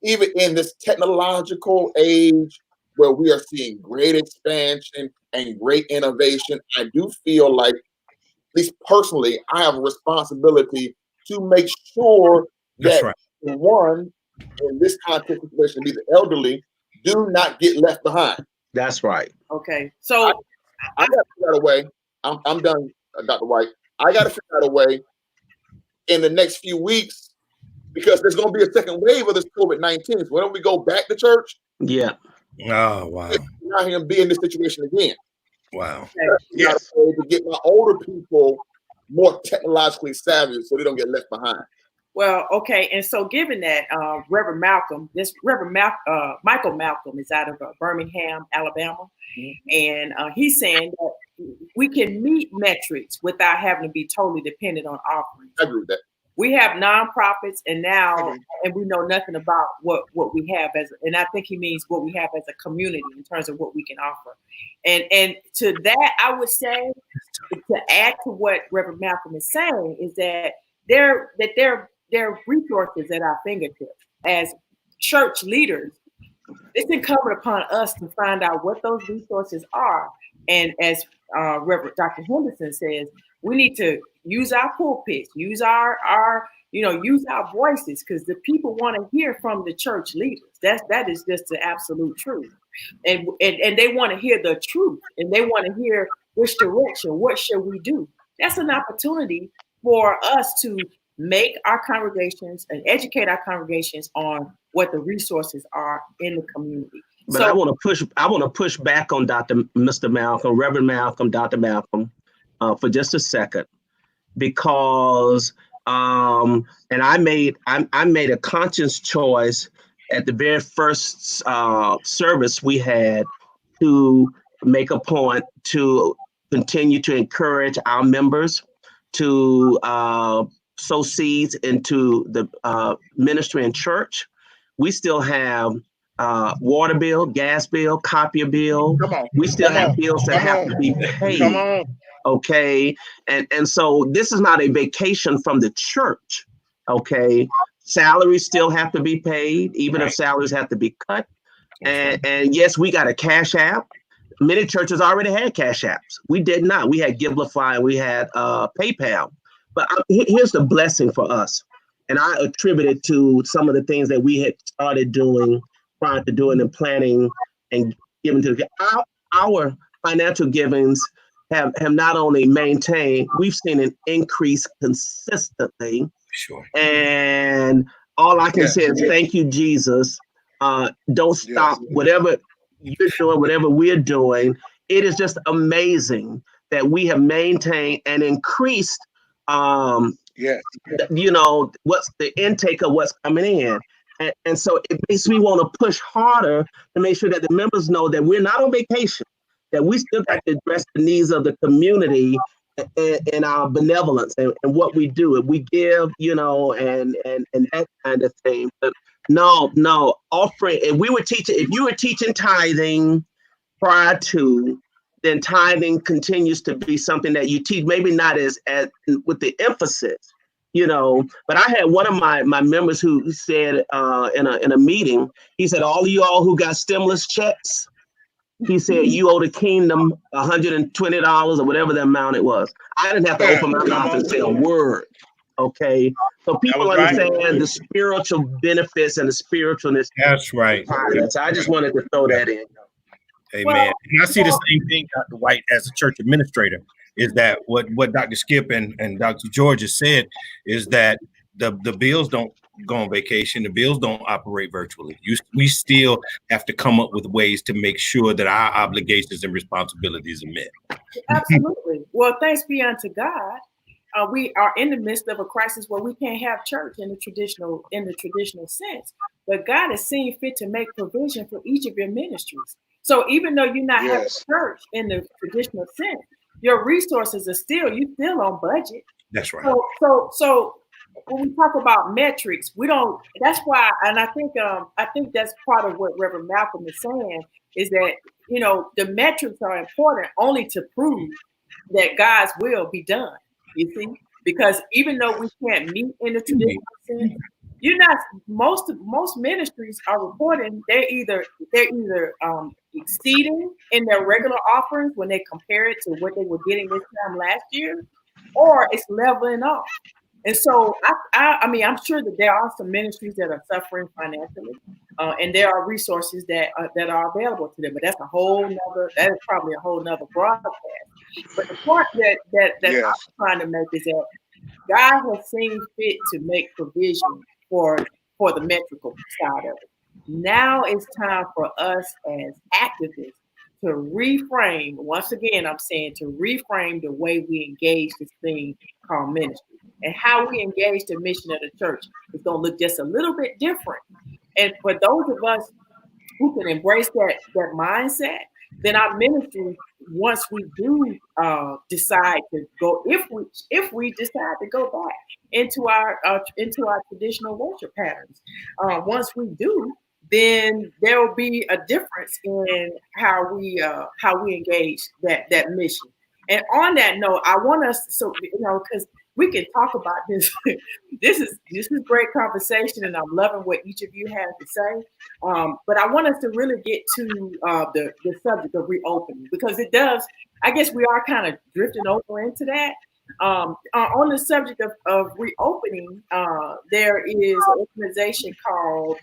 even in this technological age where we are seeing great expansion and great innovation, I do feel like, at least personally, I have a responsibility to make sure that the 1 in this context situation, be the elderly, do not get left behind. That's right. Okay, so I got to figure out a way. I'm done, Dr. White. I got to figure out a way in the next few weeks, because there's going to be a second wave of this COVID-19. So why don't we go back to church? Yeah. Oh, wow. Not him be in this situation again. Wow. Yes. To get my older people more technologically savvy so they don't get left behind. Well, okay, and so given that Reverend Michael Malcolm is out of Birmingham, Alabama, and he's saying that we can meet metrics without having to be totally dependent on offerings. I agree with that. We have nonprofits, and we know nothing about what we have and I think he means what we have as a community in terms of what we can offer. And to that, I would say, to add to what Reverend Malcolm is saying, is that there are resources at our fingertips as church leaders. It's incumbent upon us to find out what those resources are. And as Reverend Dr. Henderson says, we need to use our pulpits, use our use our voices, because the people want to hear from the church leaders. That is just the absolute truth. And they want to hear the truth, and they want to hear which direction, what should we do? That's an opportunity for us to make our congregations and educate our congregations on what the resources are in the community. But I want to push back on Mr. Malcolm, Reverend Malcolm, Dr. Malcolm, for just a second, because and I made a conscious choice at the very first service we had to make a point to continue to encourage our members to sow seeds into the ministry and church. We still have water bill, gas bill, copier bill. We still have bills that have to be paid. Okay. And so this is not a vacation from the church. Okay. Salaries still have to be paid, even if salaries have to be cut. And yes, we got a Cash App. Many churches already had Cash Apps. We did not. We had Givelify, we had PayPal. But here's the blessing for us. And I attribute it to some of the things that we had started doing prior to doing and planning and giving to our financial givings have not only maintained, we've seen an increase consistently. Sure. And all I can say is thank you, Jesus. Don't stop whatever you're doing, whatever we're doing. It is just amazing that we have maintained and increased what's the intake of what's coming in. And so it makes me want to push harder to make sure that the members know that we're not on vacation, that we still got to address the needs of the community and our benevolence and what we do. If we give, and that kind of thing. But no, offering, if you were teaching tithing prior to, then tithing continues to be something that you teach, maybe not as with the emphasis, but I had one of my members who said in a meeting, he said, all of you all who got stimulus checks, he said, you owe the kingdom $120 or whatever the amount it was. I didn't have to open my mouth and say a word. Okay. So people understand the spiritual benefits and the spiritualness. That's right. So I just wanted to throw that in. Amen. And I see the same thing, Dr. White, as a church administrator, is that what Dr. Skip and Dr. George has said is that the bills don't go on vacation. The bills don't operate virtually. We still have to come up with ways to make sure that our obligations and responsibilities are met. Absolutely. Well, thanks be unto God. We are in the midst of a crisis where we can't have church in the traditional sense, but God has seen fit to make provision for each of your ministries. So even though you're not having church in the traditional sense, your resources are still on budget. That's right. So when we talk about metrics, we don't. That's why, and I think that's part of what Reverend Malcolm is saying is that the metrics are important only to prove that God's will be done. You see, because even though we can't meet in the traditional sense, most ministries are reporting they're either exceeding in their regular offerings when they compare it to what they were getting this time last year, or it's leveling off. And so I'm sure that there are some ministries that are suffering financially, and there are resources that are available to them. But that is probably a whole nother broadcast. But the point that I'm trying to make is that God has seen fit to make provision for the metrical side of it. Now it's time for us as activists to reframe. Once again, I'm saying to reframe the way we engage this thing called ministry, and how we engage the mission of the church is going to look just a little bit different. And for those of us who can embrace that mindset, then our ministry, once we do decide to go, if we decide to go back into our traditional worship patterns, once we do, then there will be a difference in how we engage that mission. And on that note, I want us because we can talk about this. This is great conversation, and I'm loving what each of you have to say. But I want us to really get to the subject of reopening, because it does. I guess we are kind of drifting over into that. On the subject of reopening, there is an organization called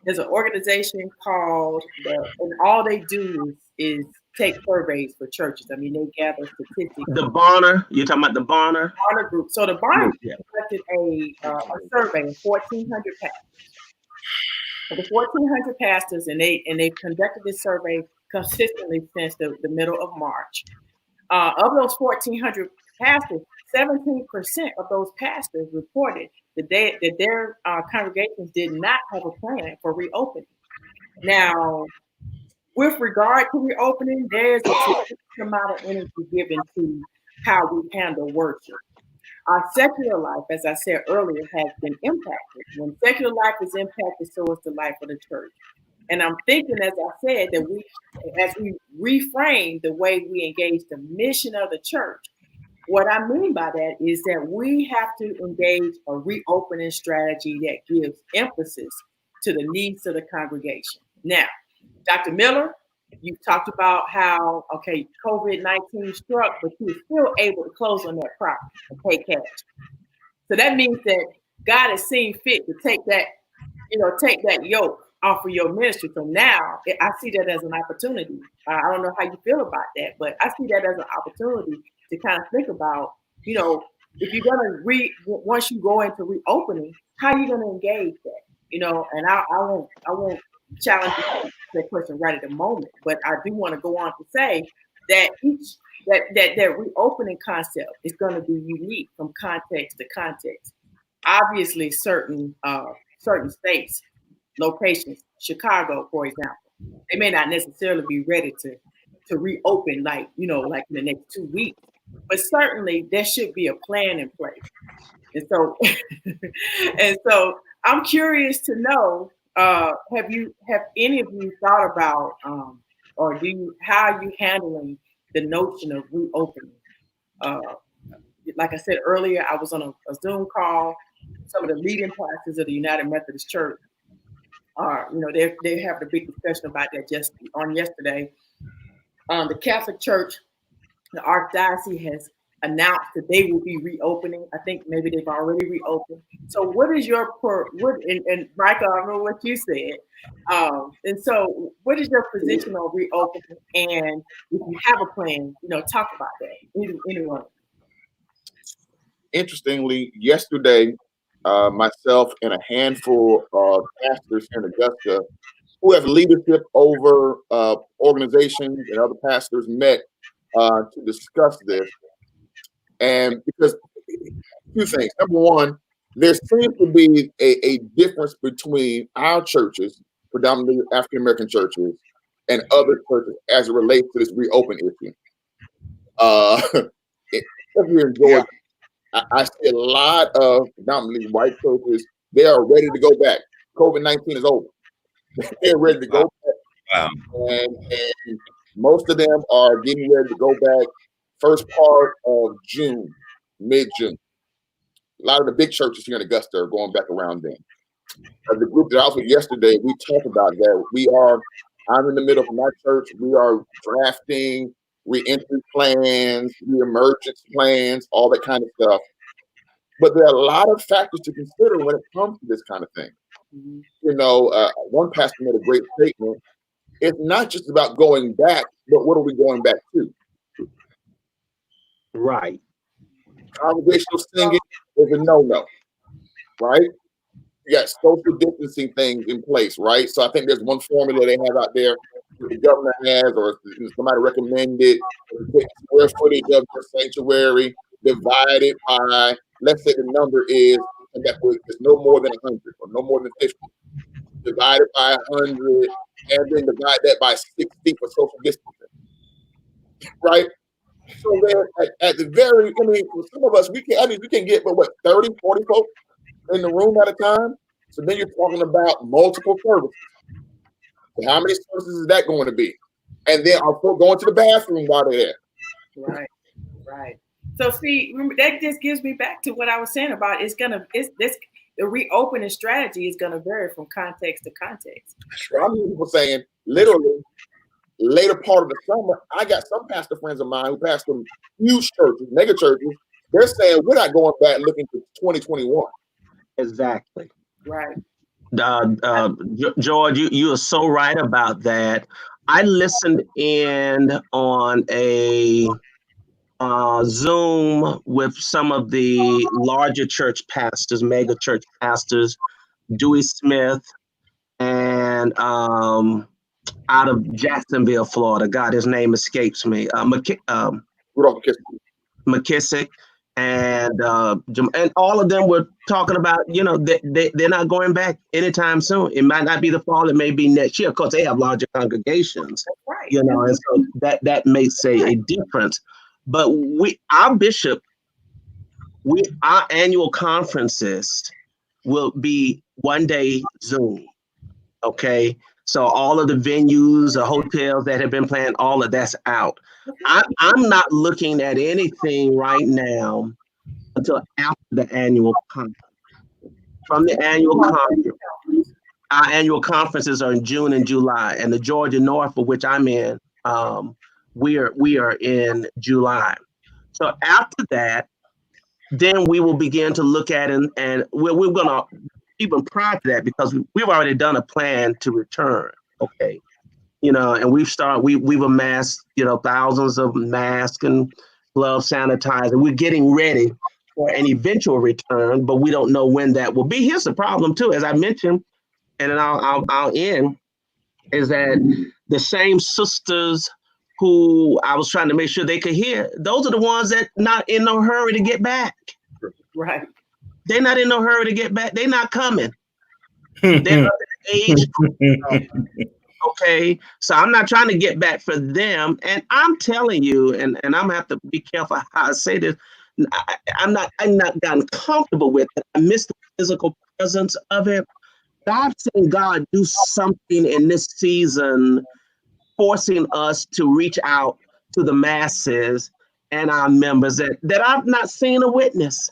there's an organization called and all they do is take surveys for churches. I mean, they gather statistics. The Bonner, you're talking about the Bonner? Bonner Group. So the Bonner Group Yeah. conducted a survey of 1,400 pastors. Of the 1,400 pastors, and they've conducted this survey consistently since the middle of March. Of those 1,400 pastors, 17% of those pastors reported that their congregations did not have a plan for reopening. Now, with regard to reopening, there's a significant amount of energy given to how we handle worship. Our secular life, as I said earlier, has been impacted. When secular life is impacted, so is the life of the church. And I'm thinking, as I said, that as we reframe the way we engage the mission of the church, what I mean by that is that we have to engage a reopening strategy that gives emphasis to the needs of the congregation. Now, Dr. Miller, you talked about how, okay, COVID-19 struck, but you were still able to close on that property and pay cash. So that means that God has seen fit to take that yoke off of your ministry. So now I see that as an opportunity. I don't know how you feel about that, but I see that as an opportunity to kind of think about, if you're going to once you go into reopening, how are you going to engage that? And I won't challenge that question right at the moment, but I do want to go on to say that that reopening concept is going to be unique from context to context. Obviously, certain states, locations, Chicago, for example, they may not necessarily be ready to reopen like in the next 2 weeks, but certainly there should be a plan in place. And so I'm curious to know, have any of you thought about or how are you handling the notion of reopening? Like I said earlier, I was on a Zoom call. Some of the leading pastors of the United Methodist Church they have a big discussion about that just on yesterday. The Catholic Church, the Archdiocese has announced that they will be reopening. I think maybe they've already reopened. So what is your and Michael, I know what you said. And so what is your position on reopening? And if you have a plan, talk about that. Anyone? Interestingly, yesterday, myself and a handful of pastors here in Augusta who have leadership over organizations and other pastors met to discuss this. And because two things. Number one, there seems to be a difference between our churches, predominantly African American churches, and other churches as it relates to this reopen issue. Especially in Georgia, I see a lot of predominantly white churches. They are ready to go back. COVID-19 is over. They're ready to go back. Wow. And most of them are getting ready to go back first part of June, mid-June. A lot of the big churches here in Augusta are going back around then. The group that I was with yesterday, we talked about that. I'm in the middle of my church. We are drafting re-entry plans, re-emergence plans, all that kind of stuff. But there are a lot of factors to consider when it comes to this kind of thing. One pastor made a great statement. It's not just about going back, but what are we going back to? Right. Congregational singing is a no-no, right? You got social distancing things in place, right? So I think there's one formula they have out there that the governor has, or somebody recommended, square footage of the sanctuary divided by, let's say the number is, and that was no more than 100 or no more than 50. Divided by 100, and then divide that by 60 for social distancing, right? So then at the very, for some of us, we can get, 30, 40 folks in the room at a time. So then you're talking about multiple services. So how many services is that going to be? And then are folks going to the bathroom while they're there? Right. So see, remember, that just gives me back to what I was saying about the reopening strategy is going to vary from context to context. So I'm hearing people saying, literally, later part of the summer, I got some pastor friends of mine who pastor huge churches, mega churches. They're saying we're not going back looking to 2021. Exactly. Right. George, you are so right about that. I listened in on a Zoom with some of the larger church pastors, mega church pastors, Dewey Smith, and out of Jacksonville, Florida. God, his name escapes me. McKissick, and all of them were talking about, they're not going back anytime soon. It might not be the fall, it may be next year. Of course, they have larger congregations, right. And so that makes a difference. But our annual conferences will be one day Zoom. Okay. So all of the venues, the hotels that have been planned, all of that's out. I'm not looking at anything right now until after the annual conference. From the annual conference, our annual conferences are in June and July, and the Georgia North, for which I'm in, we are in July. So after that, then we will begin to look at and we're going to, even prior to that, because we've already done a plan to return. Okay. And we've amassed, thousands of masks and gloves, sanitizer. We're getting ready for an eventual return, but we don't know when that will be. Here's the problem too, as I mentioned, and then I'll end, is that the same sisters who I was trying to make sure they could hear, those are the ones that not in no hurry to get back. Right. They're not in no hurry to get back. They're not coming. They're of age. Okay. So I'm not trying to get back for them. And I'm telling you, and I'm gonna have to be careful how I say this. I'm not gotten comfortable with it. I miss the physical presence of it. But I've seen God do something in this season, forcing us to reach out to the masses and our members that I've not seen a witness,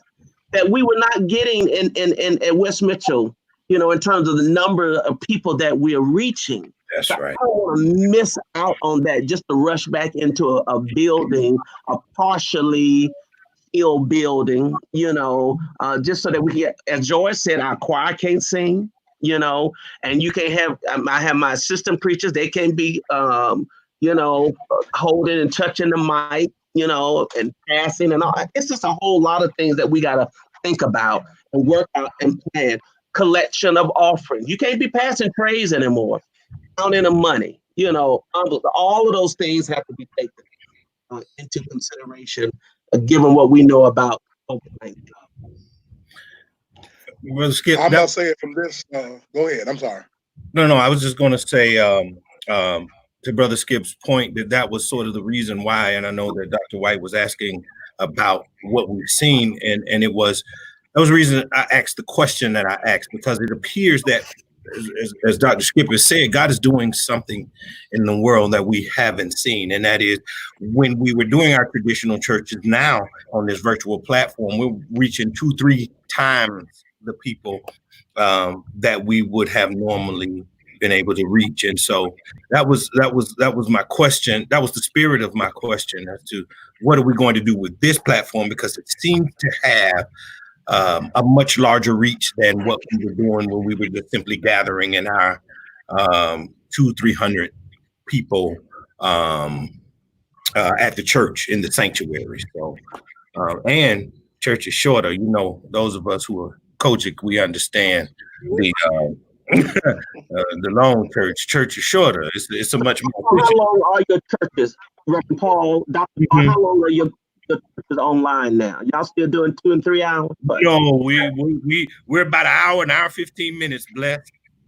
that we were not getting in West Mitchell, in terms of the number of people that we are reaching. That's right. I don't want to miss out on that just to rush back into a building, a partially ill building, just so that we get, as George said, our choir can't sing, and you can have, I have my assistant preachers, they can be, holding and touching the mic, and passing and all. It's just a whole lot of things that we got to think about and work out and plan. Collection of offerings. You can't be passing trays anymore. Counting of money, all of those things have to be taken into consideration, given what we know about COVID-19. Brother Skip, I'm gonna say it from this. Go ahead. I'm sorry. No, I was just going to say to Brother Skip's point that was sort of the reason why, and I know that Dr. White was asking about what we've seen, and that was the reason I asked the question that I asked, because it appears that, as Dr. Skip has said, God is doing something in the world that we haven't seen. And that is, when we were doing our traditional churches, now on this virtual platform, we're reaching 2-3 times the people that we would have normally been able to reach. And so that was my question. That was the spirit of my question as to what are we going to do with this platform, because it seems to have a much larger reach than what we were doing when we were just simply gathering in our 200-300 people at the church in the sanctuary. So, and church is shorter. Those of us who are Kojic, we understand the long church is shorter. It's a much more. How long are your churches, Reverend Paul, Dr. Paul? How long are your churches online now? Y'all still doing 2 and 3 hours? No, we're about an hour 15 minutes. Bless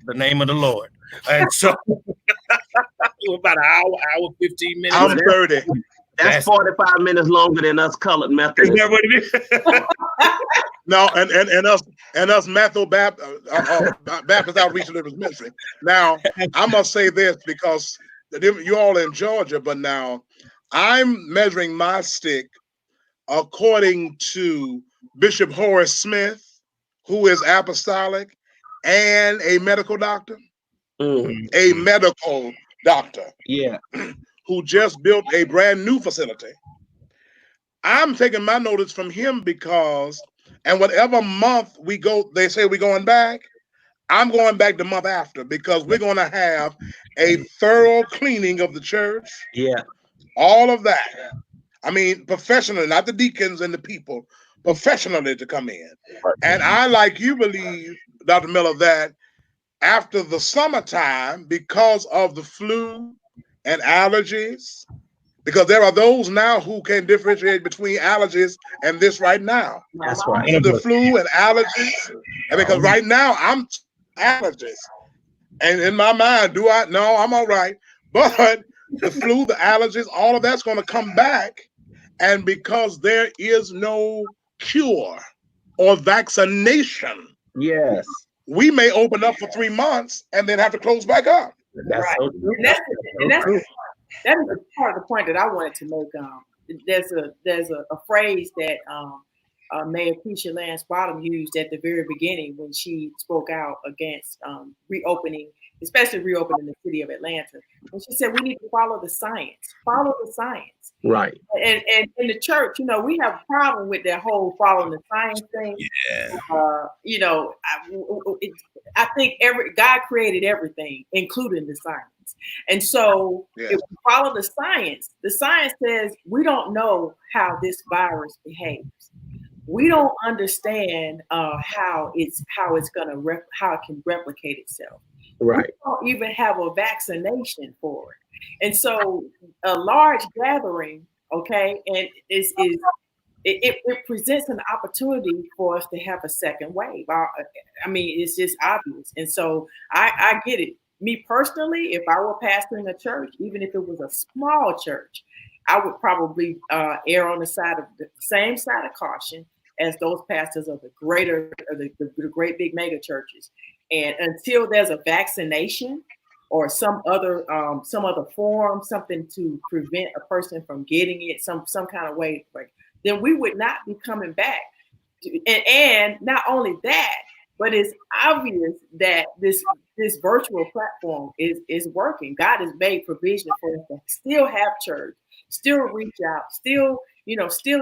the name of the Lord. And so we're about an hour 15 minutes. I'm 30. That's 45 minutes longer than us colored Methodists. Is that what it is? No, and us Baptist Outreach Deliverance Ministry. Now, I must say this, because you all in Georgia, but now I'm measuring my stick according to Bishop Horace Smith, who is apostolic and a medical doctor. Mm-hmm. A medical doctor, Yeah. who just built a brand new facility. I'm taking my notice from him because, and whatever month we go, they say we're going back, I'm going back the month after because we're going to have a thorough cleaning of the church. Yeah. All of that. I mean, professionally, not the deacons and the people, professionally to come in. And I, like you, believe, Dr. Miller, that after the summertime, because of the flu and allergies, because there are those now who can differentiate between allergies and this right now. That's right. The flu and allergies. And because right now I'm allergies. And in my mind, no, I'm all right. But the flu, the allergies, all of that's going to come back. And because there is no cure or vaccination, yes, we may open up for 3 months and then have to close back up. That's right. so true. That is part of the point that I wanted to make. There's a phrase that Mayor Keisha Lance Bottom used at the very beginning when she spoke out against reopening, especially reopening the city of Atlanta. And she said, we need to follow the science. Follow the science. Right. And in the church, we have a problem with that whole following the science thing. Yeah. I think God created everything, including the science. And so if we follow the science says we don't know how this virus behaves. We don't understand how it can replicate itself. Right. We don't even have a vaccination for it. And so a large gathering, okay, and it presents an opportunity for us to have a second wave. I mean, it's just obvious. And so I get it. Me personally, if I were pastoring a church, even if it was a small church, I would probably err on the same side of caution as those pastors of the great big mega churches. And until there's a vaccination or some other form, something to prevent a person from getting it, some kind of way, then we would not be coming back. And not only that, but it's obvious that this virtual platform is working. God has made provision for us to still have church, still reach out, still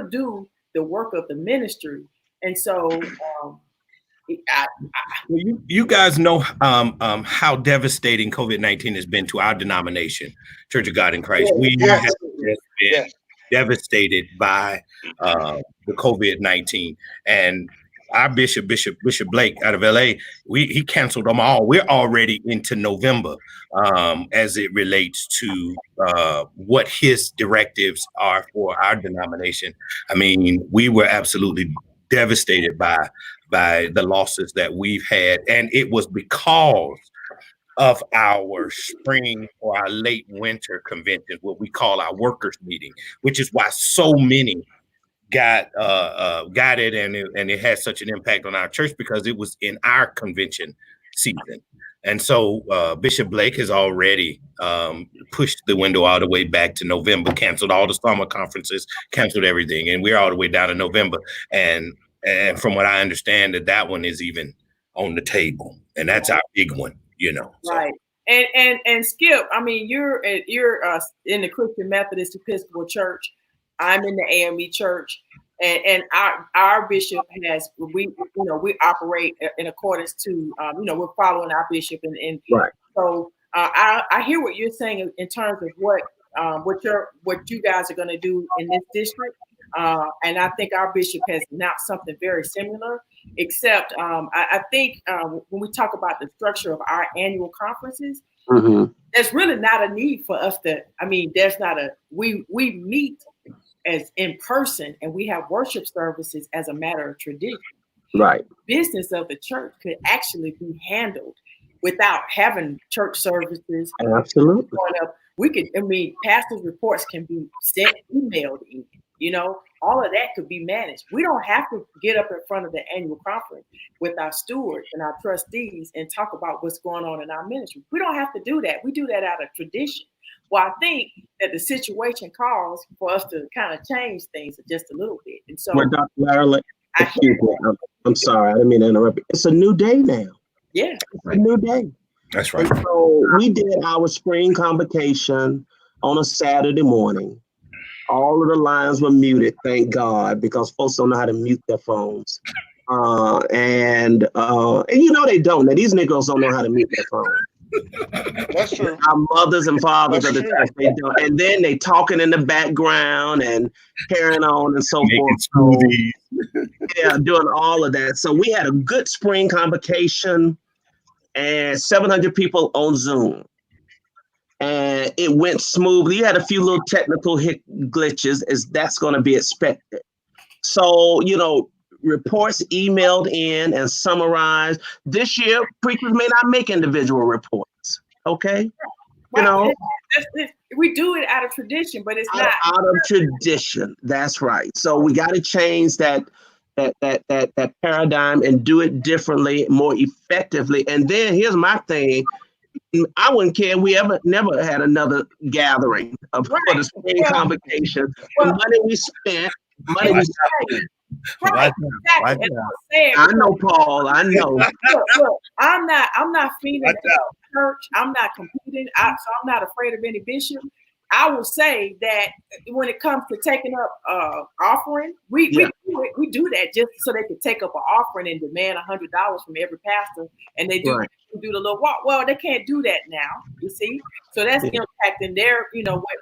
do the work of the ministry. And so you guys know how devastating COVID-19 has been to our denomination, Church of God in Christ. We have been devastated by the COVID-19, and our Bishop Blake out of LA, he canceled them all. We're already into November as it relates to what his directives are for our denomination. I mean, we were absolutely devastated by the losses that we've had, and it was because of our spring or our late winter convention, what we call our workers meeting, which is why so many got it, and it had such an impact on our church because it was in our convention season. And so Bishop Blake has already pushed the window all the way back to November, canceled all the summer conferences, canceled everything, and we're all the way down to November. And from what I understand, that one is even on the table, and that's our big one, So. Right. And Skip, I mean, you're in the Christian Methodist Episcopal Church. I'm in the AME Church, and our bishop we operate in accordance to we're following our bishop, and right. So I hear what you're saying in terms of what you guys are going to do in this district, and I think our bishop has announced something very similar. Except I think when we talk about the structure of our annual conferences, there's really not a need for us to. I mean, there's not we meet as in person, and we have worship services as a matter of tradition. Right. Business of the church could actually be handled without having church services. Absolutely. Pastors' reports can be sent, emailed in, all of that could be managed. We don't have to get up in front of the annual conference with our stewards and our trustees and talk about what's going on in our ministry. We don't have to do that. We do that out of tradition. Well, I think that the situation calls for us to kind of change things just a little bit. And so, Dr. Larry, excuse me, I'm sorry, I didn't mean to interrupt. It's a new day now. Yeah. It's a new day. That's right. And so we did our spring convocation on a Saturday morning. All of the lines were muted, thank God, because folks don't know how to mute their phones. And you know they don't. Now, these niggas don't know how to mute their phones. That's true. Our mothers and fathers of the That's church, they don't. And then they talking in the background and carrying on and so Making forth. smoothies. Yeah, doing all of that. So we had a good spring convocation and 700 people on Zoom. And it went smoothly. You had a few little technical glitches, as that's going to be expected. So, you know, reports emailed in and summarized. This year, preachers may not make individual reports. Okay, you know, we do it out of tradition, but it's not out of tradition. That's right. So we got to change that paradigm and do it differently, more effectively. And then here's my thing. I wouldn't care. We never had another gathering for the spring convocation. The money we spent, Right. Exactly. I know, Paul. I know. Look, I'm not feeling church. I'm not competing. So I'm not afraid of any bishop. I will say that when it comes to taking up offering, we do that just so they can take up an offering and demand $100 from every pastor, and they do do the little walk. Well, they can't do that now. You see, so that's impacting their,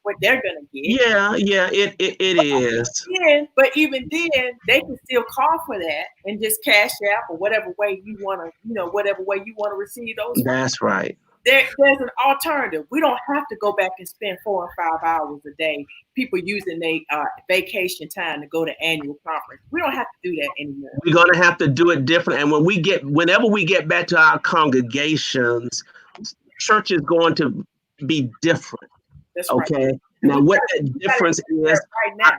what they're gonna get. Yeah, it is. But even then, they can still call for that and just cash out or whatever way you want to, receive those. That's right. There's an alternative. We don't have to go back and spend 4 or 5 hours a day. People using their vacation time to go to annual conference. We don't have to do that anymore. We're going to have to do it different. And whenever we get back to our congregations, church is going to be different. That's okay. Right. Now, what that difference is, right now.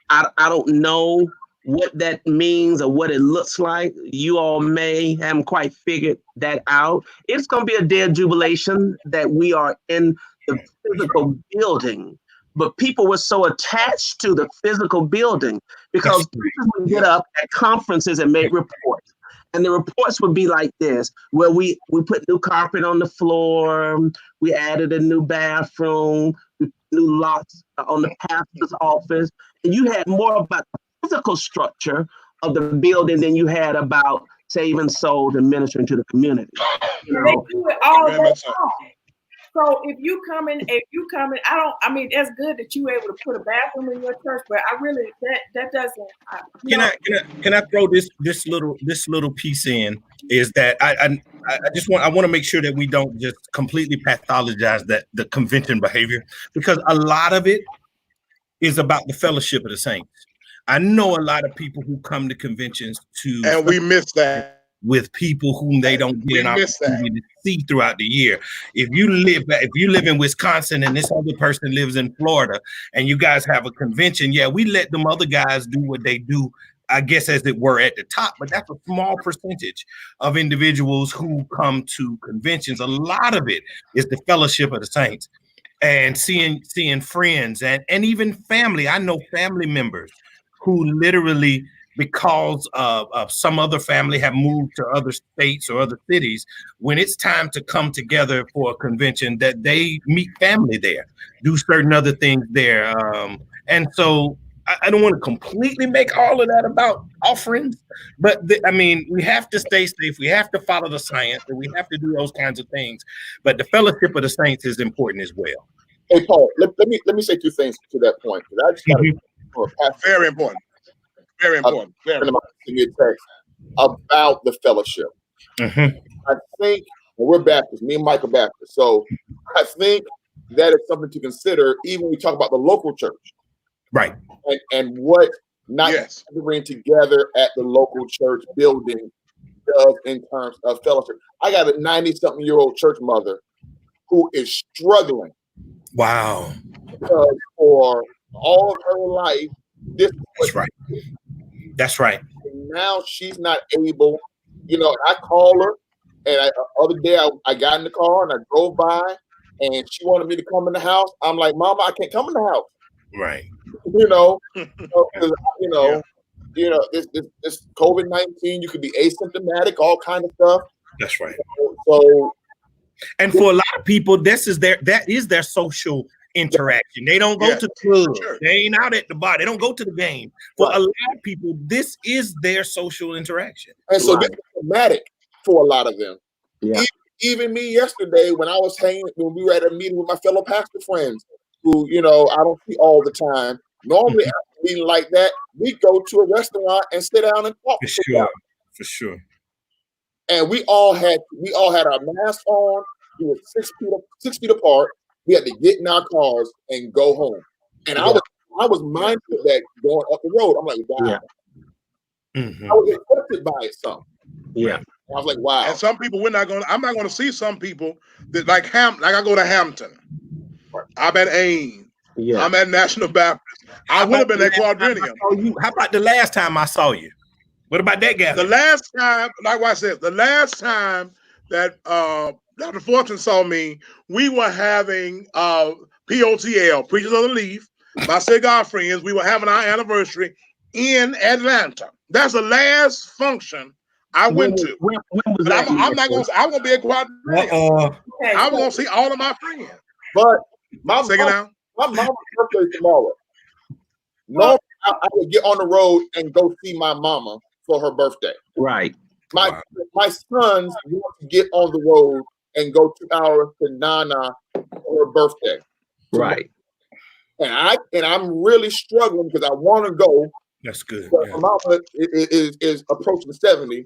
I don't know what that means or what it looks like. You all may haven't quite figured that out. It's going to be a day of jubilation that we are in the physical building, but people were so attached to the physical building because people would get up at conferences and make reports. And the reports would be like this, where we put new carpet on the floor, we added a new bathroom, we put new locks on the pastor's office, and you had more about the physical structure of the building than you had about saving souls and ministering to the community. They do it all day long. So if you come in, that's good that you were able to put a bathroom in your church, but I really that doesn't. Can I throw this little piece in? Is that I want to make sure that we don't just completely pathologize the convention behavior, because a lot of it is about the fellowship of the saints. I know a lot of people who come to conventions and we miss that with people whom they don't get an opportunity to see throughout the year. If you live in Wisconsin and this other person lives in Florida and you guys have a convention, we let them other guys do what they do, I guess, as it were, at the top, but that's a small percentage of individuals who come to conventions. A lot of it is the fellowship of the saints and seeing friends and even family. I know family members who literally, because of some other family, have moved to other states or other cities, when it's time to come together for a convention, that they meet family there, do certain other things there. And so I don't want to completely make all of that about offerings, but we have to stay safe. We have to follow the science, and we have to do those kinds of things. But the fellowship of the saints is important as well. Hey, Paul, let me say 2 things to that point. I just got very important. Very important. About the fellowship. Mm-hmm. I think we're Baptists, me and Michael Baptist. So I think that is something to consider, even when we talk about the local church. Right. And what not gathering together at the local church building does in terms of fellowship. I got a 90-something-year-old church mother who is struggling. Wow. Because for all of her life, that's right. That's right. And now she's not able, I call her, and other day I got in the car and I drove by and she wanted me to come in the house. I'm like, Mama, I can't come in the house. Right. This COVID-19, you could be asymptomatic, all kind of stuff. That's right. So And for a lot of people, that is their social interaction. They don't go to the club. Sure. They ain't out at the bar. They don't go to the game. For a lot of people, this is their social interaction. And so this is traumatic for a lot of them. Yeah. Even me yesterday when when we were at a meeting with my fellow pastor friends who, I don't see all the time. Normally after a meeting like that, we go to a restaurant and sit down and talk. For sure. And we all had our masks on. We were 6 feet apart. We had to get in our cars and go home. And I was mindful of that going up the road. I'm like, wow. I was affected by it some. Yeah. I was like, wow. And some people I'm not gonna see some people that like I go to Hampton. I'm at Ames. Yeah. I'm at National Baptist. I would have been at Quadrennium. How about the last time I saw you? What about that guy? The last time, like I said, the last time that Dr. Fortune saw me, we were having POTL, Preachers of the Leaf, my cigar friends. We were having our anniversary in Atlanta. That's the last function I went to. When was that? I'm gonna be at Quadrennium. I'm gonna see all of my friends. But my mom's birthday tomorrow. No, I would get on the road and go see my mama for her birthday. Right. My sons want to get on the road and go 2 hours to Nana for her birthday. Right. And I'm really struggling because I want to go. That's good. But my mama is approaching 70.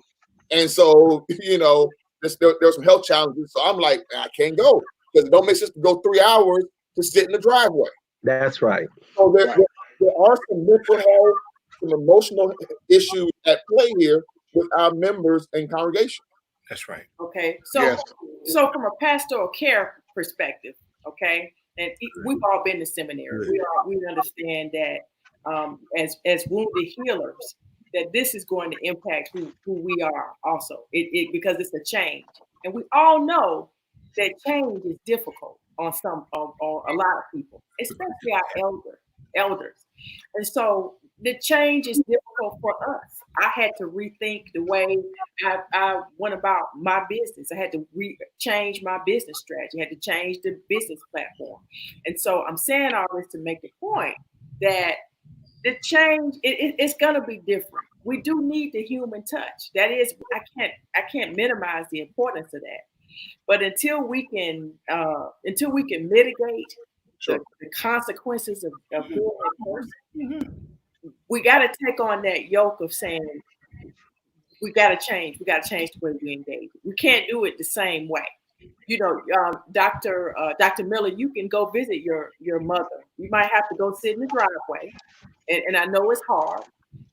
And so, there's some health challenges. So I'm like, I can't go because it don't make sense to go 3 hours to sit in the driveway. That's right. So there are some mental health, some emotional issues at play here with our members and congregation. That's right. Okay. So from a pastoral care perspective, okay, and we've all been to seminary. We understand that as wounded healers, that this is going to impact who we are also. Because it's a change. And we all know that change is difficult on a lot of people, especially our elders. And so the change is difficult for us. I had to rethink the way I went about my business. I had to change my business strategy. I had to change the business platform. And so I'm saying all this to make the point that the change, it's going to be different. We do need the human touch. That is, I can't minimize the importance of that. But until we can mitigate the consequences of being a person, we got to take on that yoke of saying we got to change. We got to change the way we engage. We can't do it the same way. Dr. Miller, you can go visit your mother. You might have to go sit in the driveway, and I know it's hard.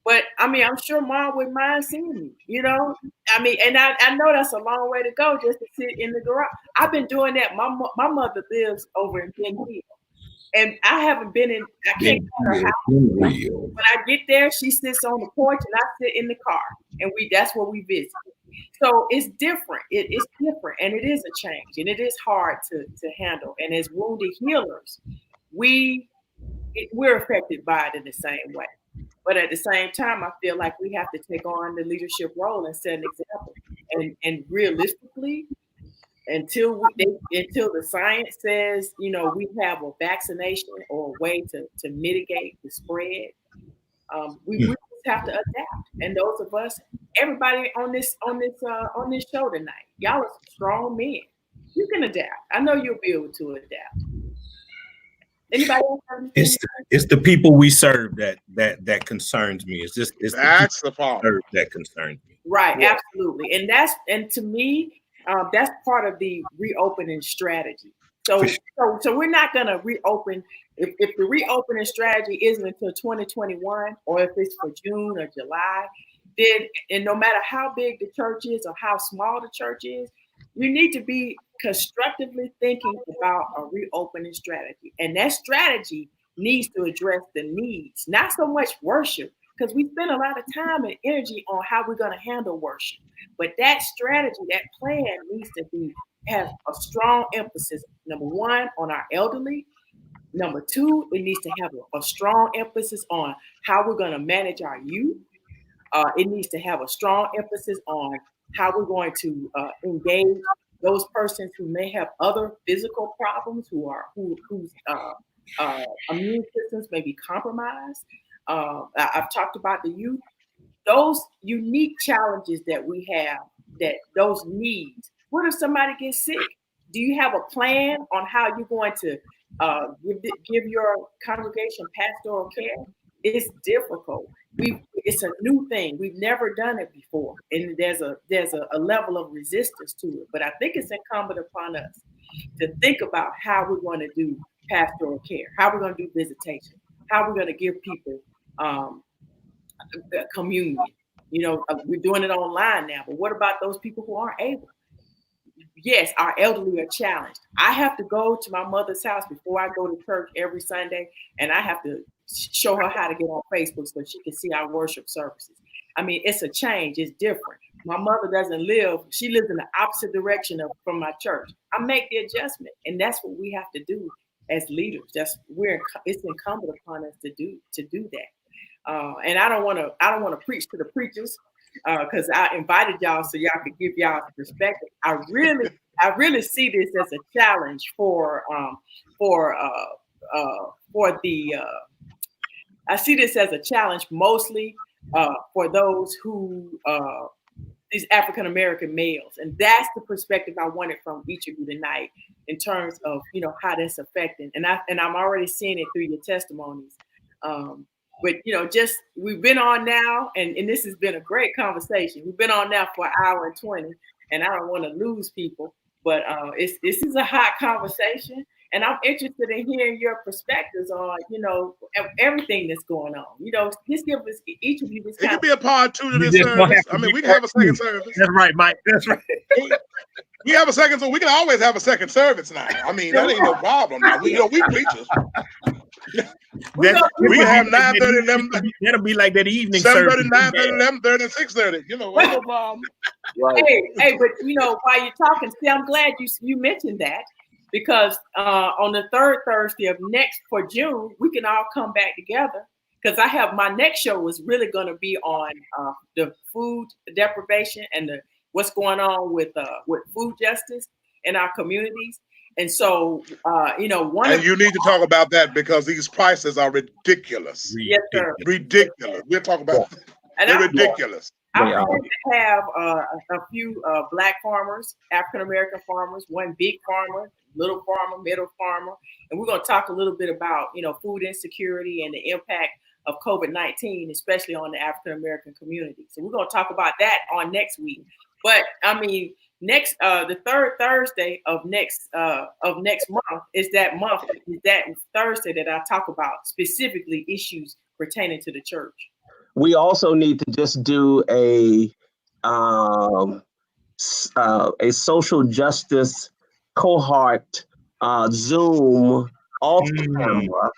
But I'm sure Mom wouldn't mind seeing me, and I know that's a long way to go just to sit in the garage. I've been doing that. My mother lives over in Ben Hill, and I haven't been in. I can't go to her house. When I get there, she sits on the porch, and I sit in the car, and that's where we visit. So it's different. It's different, and it is a change, and it is hard to handle. And as wounded healers, we're affected by it in the same way. But at the same time, I feel like we have to take on the leadership role and set an example. And realistically, until the science says, we have a vaccination or a way to mitigate the spread, we just have to adapt. And those of us, everybody on this show tonight, y'all are strong men. You can adapt. I know you'll be able to adapt. Anybody else? It's the people we serve that concerns me. That's the problem that concerns me. Right, yeah. Absolutely, and to me, that's part of the reopening strategy. So we're not going to reopen if the reopening strategy isn't until 2021, or if it's for June or July. Then, and no matter how big the church is or how small the church is, you need to be constructively thinking about a reopening strategy. And that strategy needs to address the needs, not so much worship, because we spend a lot of time and energy on how we're going to handle worship. But that strategy, that plan needs to have a strong emphasis, number one, on our elderly. Number two, it needs to have a strong emphasis on how we're going to manage our youth. It needs to have a strong emphasis on how we're going to engage those persons who may have other physical problems, whose immune systems may be compromised. I've talked about the youth. Those unique challenges that we have, that those needs. What if somebody gets sick? Do you have a plan on how you're going to give your congregation pastoral care? It's difficult. It's a new thing. We've never done it before, and there's a level of resistance to it. But I think it's incumbent upon us to think about how we're going to do pastoral care, how we're going to do visitation, how we're going to give people communion. We're doing it online now, but what about those people who aren't able? Yes, our elderly are challenged. I have to go to my mother's house before I go to church every Sunday, and I have to show her how to get on Facebook so she can see our worship services. I mean, it's a change. It's different. My mother she lives in the opposite direction from my church. I make the adjustment, and that's what we have to do as leaders. It's incumbent upon us to do that. And I don't want to preach to the preachers, because I invited y'all so y'all could give y'all perspective. I really see this as a challenge I see this as a challenge mostly for those who these African American males, and that's the perspective I wanted from each of you tonight in terms of how that's affecting. And I'm already seeing it through your testimonies. But we've been on now, and this has been a great conversation. We've been on now for an hour and 20, and I don't want to lose people. But this is a hot conversation, and I'm interested in hearing your perspectives on everything that's going on. Just give us each of you this. It could be a part 2 to this service. I mean, we can have a second service. That's right, Mike. That's right. We have a second, so we can always have a second service now. I mean, that ain't no problem. Now. We preachers. We have 9:30, 11. That'll be like that evening 7:30, 9:30, 11:30, and 6:30. No problem. Right. Hey, but while you're talking, see, I'm glad you mentioned that, because on the third Thursday of for June, we can all come back together, because I have my next show is really going to be on the food deprivation and what's going on with food justice in our communities. And so, you need to talk about that, because these prices are ridiculous. Yes, sir. Ridiculous. We'll talk about it. They're ridiculous. I'm going to have a few Black farmers, African American farmers, one big farmer, little farmer, middle farmer, and we're going to talk a little bit about food insecurity and the impact of COVID-19, especially on the African American community. So we're going to talk about that on next week. But I mean, the third Thursday of next month is that Thursday that I talk about specifically issues pertaining to the church. We also need to just do a social justice cohort Zoom off camera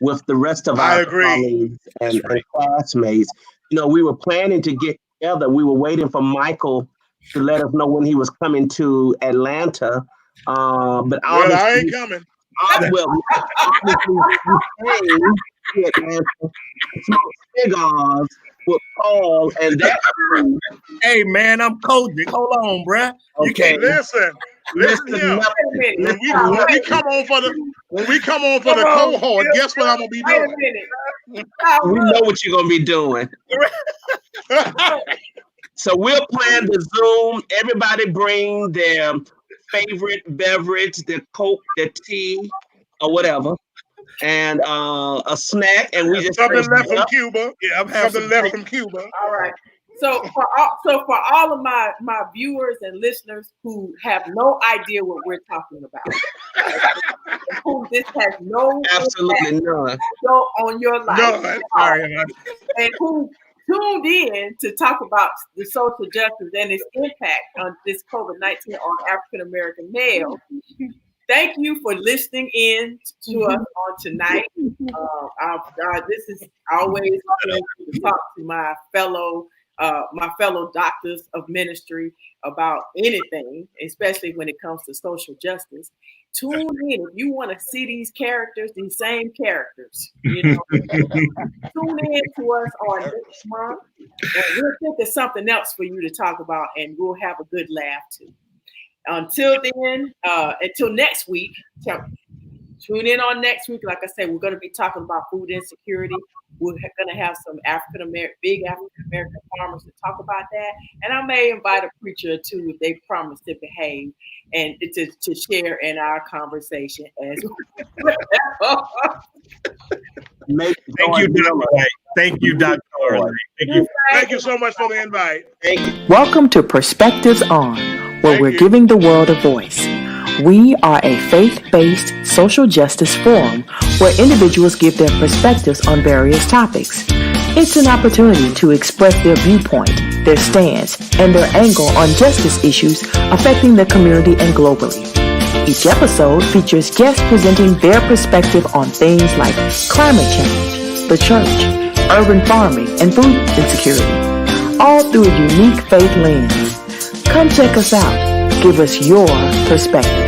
with the rest of our colleagues and classmates. We were planning to get together. We were waiting for Michael to let us know when he was coming to Atlanta. But I ain't coming. Cigars with Paul and that. Hey man, I'm cozy. Hold on, bruh. Okay, listen here. When we come on for the cohort, guess what I'm gonna be doing? We know what you're gonna be doing. So we'll plan the Zoom. Everybody bring their favorite beverage, their Coke, their tea, or whatever, and a snack, and we just something left from Cuba. Yeah, I'm having something left from Cuba. All right. So for all of my viewers and listeners who have no idea what we're talking about, who this has no absolutely none on your life, and who tuned in to talk about the social justice and its impact on this COVID-19 on African American males. Thank you for listening in to us on tonight. This is always good to talk to my fellow doctors of ministry about anything, especially when it comes to social justice. Tune in if you want to see these same characters. Tune in to us on next month. And we'll think of something else for you to talk about, and we'll have a good laugh too. Until then, until next week, tune in on next week. Like I said, we're going to be talking about food insecurity. We're going to have some big African American farmers to talk about that, and I may invite a preacher or two if they promise to behave and to share in our conversation as well. Thank you, Dr. White. Thank you, Dr. Aubrey. Thank you so much for the invite. Thank you. Welcome to Perspectives On, where we're giving the world a voice. We are a faith-based social justice forum where individuals give their perspectives on various topics. It's an opportunity to express their viewpoint, their stance, and their angle on justice issues affecting the community and globally. Each episode features guests presenting their perspective on things like climate change, the church, urban farming, and food insecurity, all through a unique faith lens. Come check us out. Give us your perspective.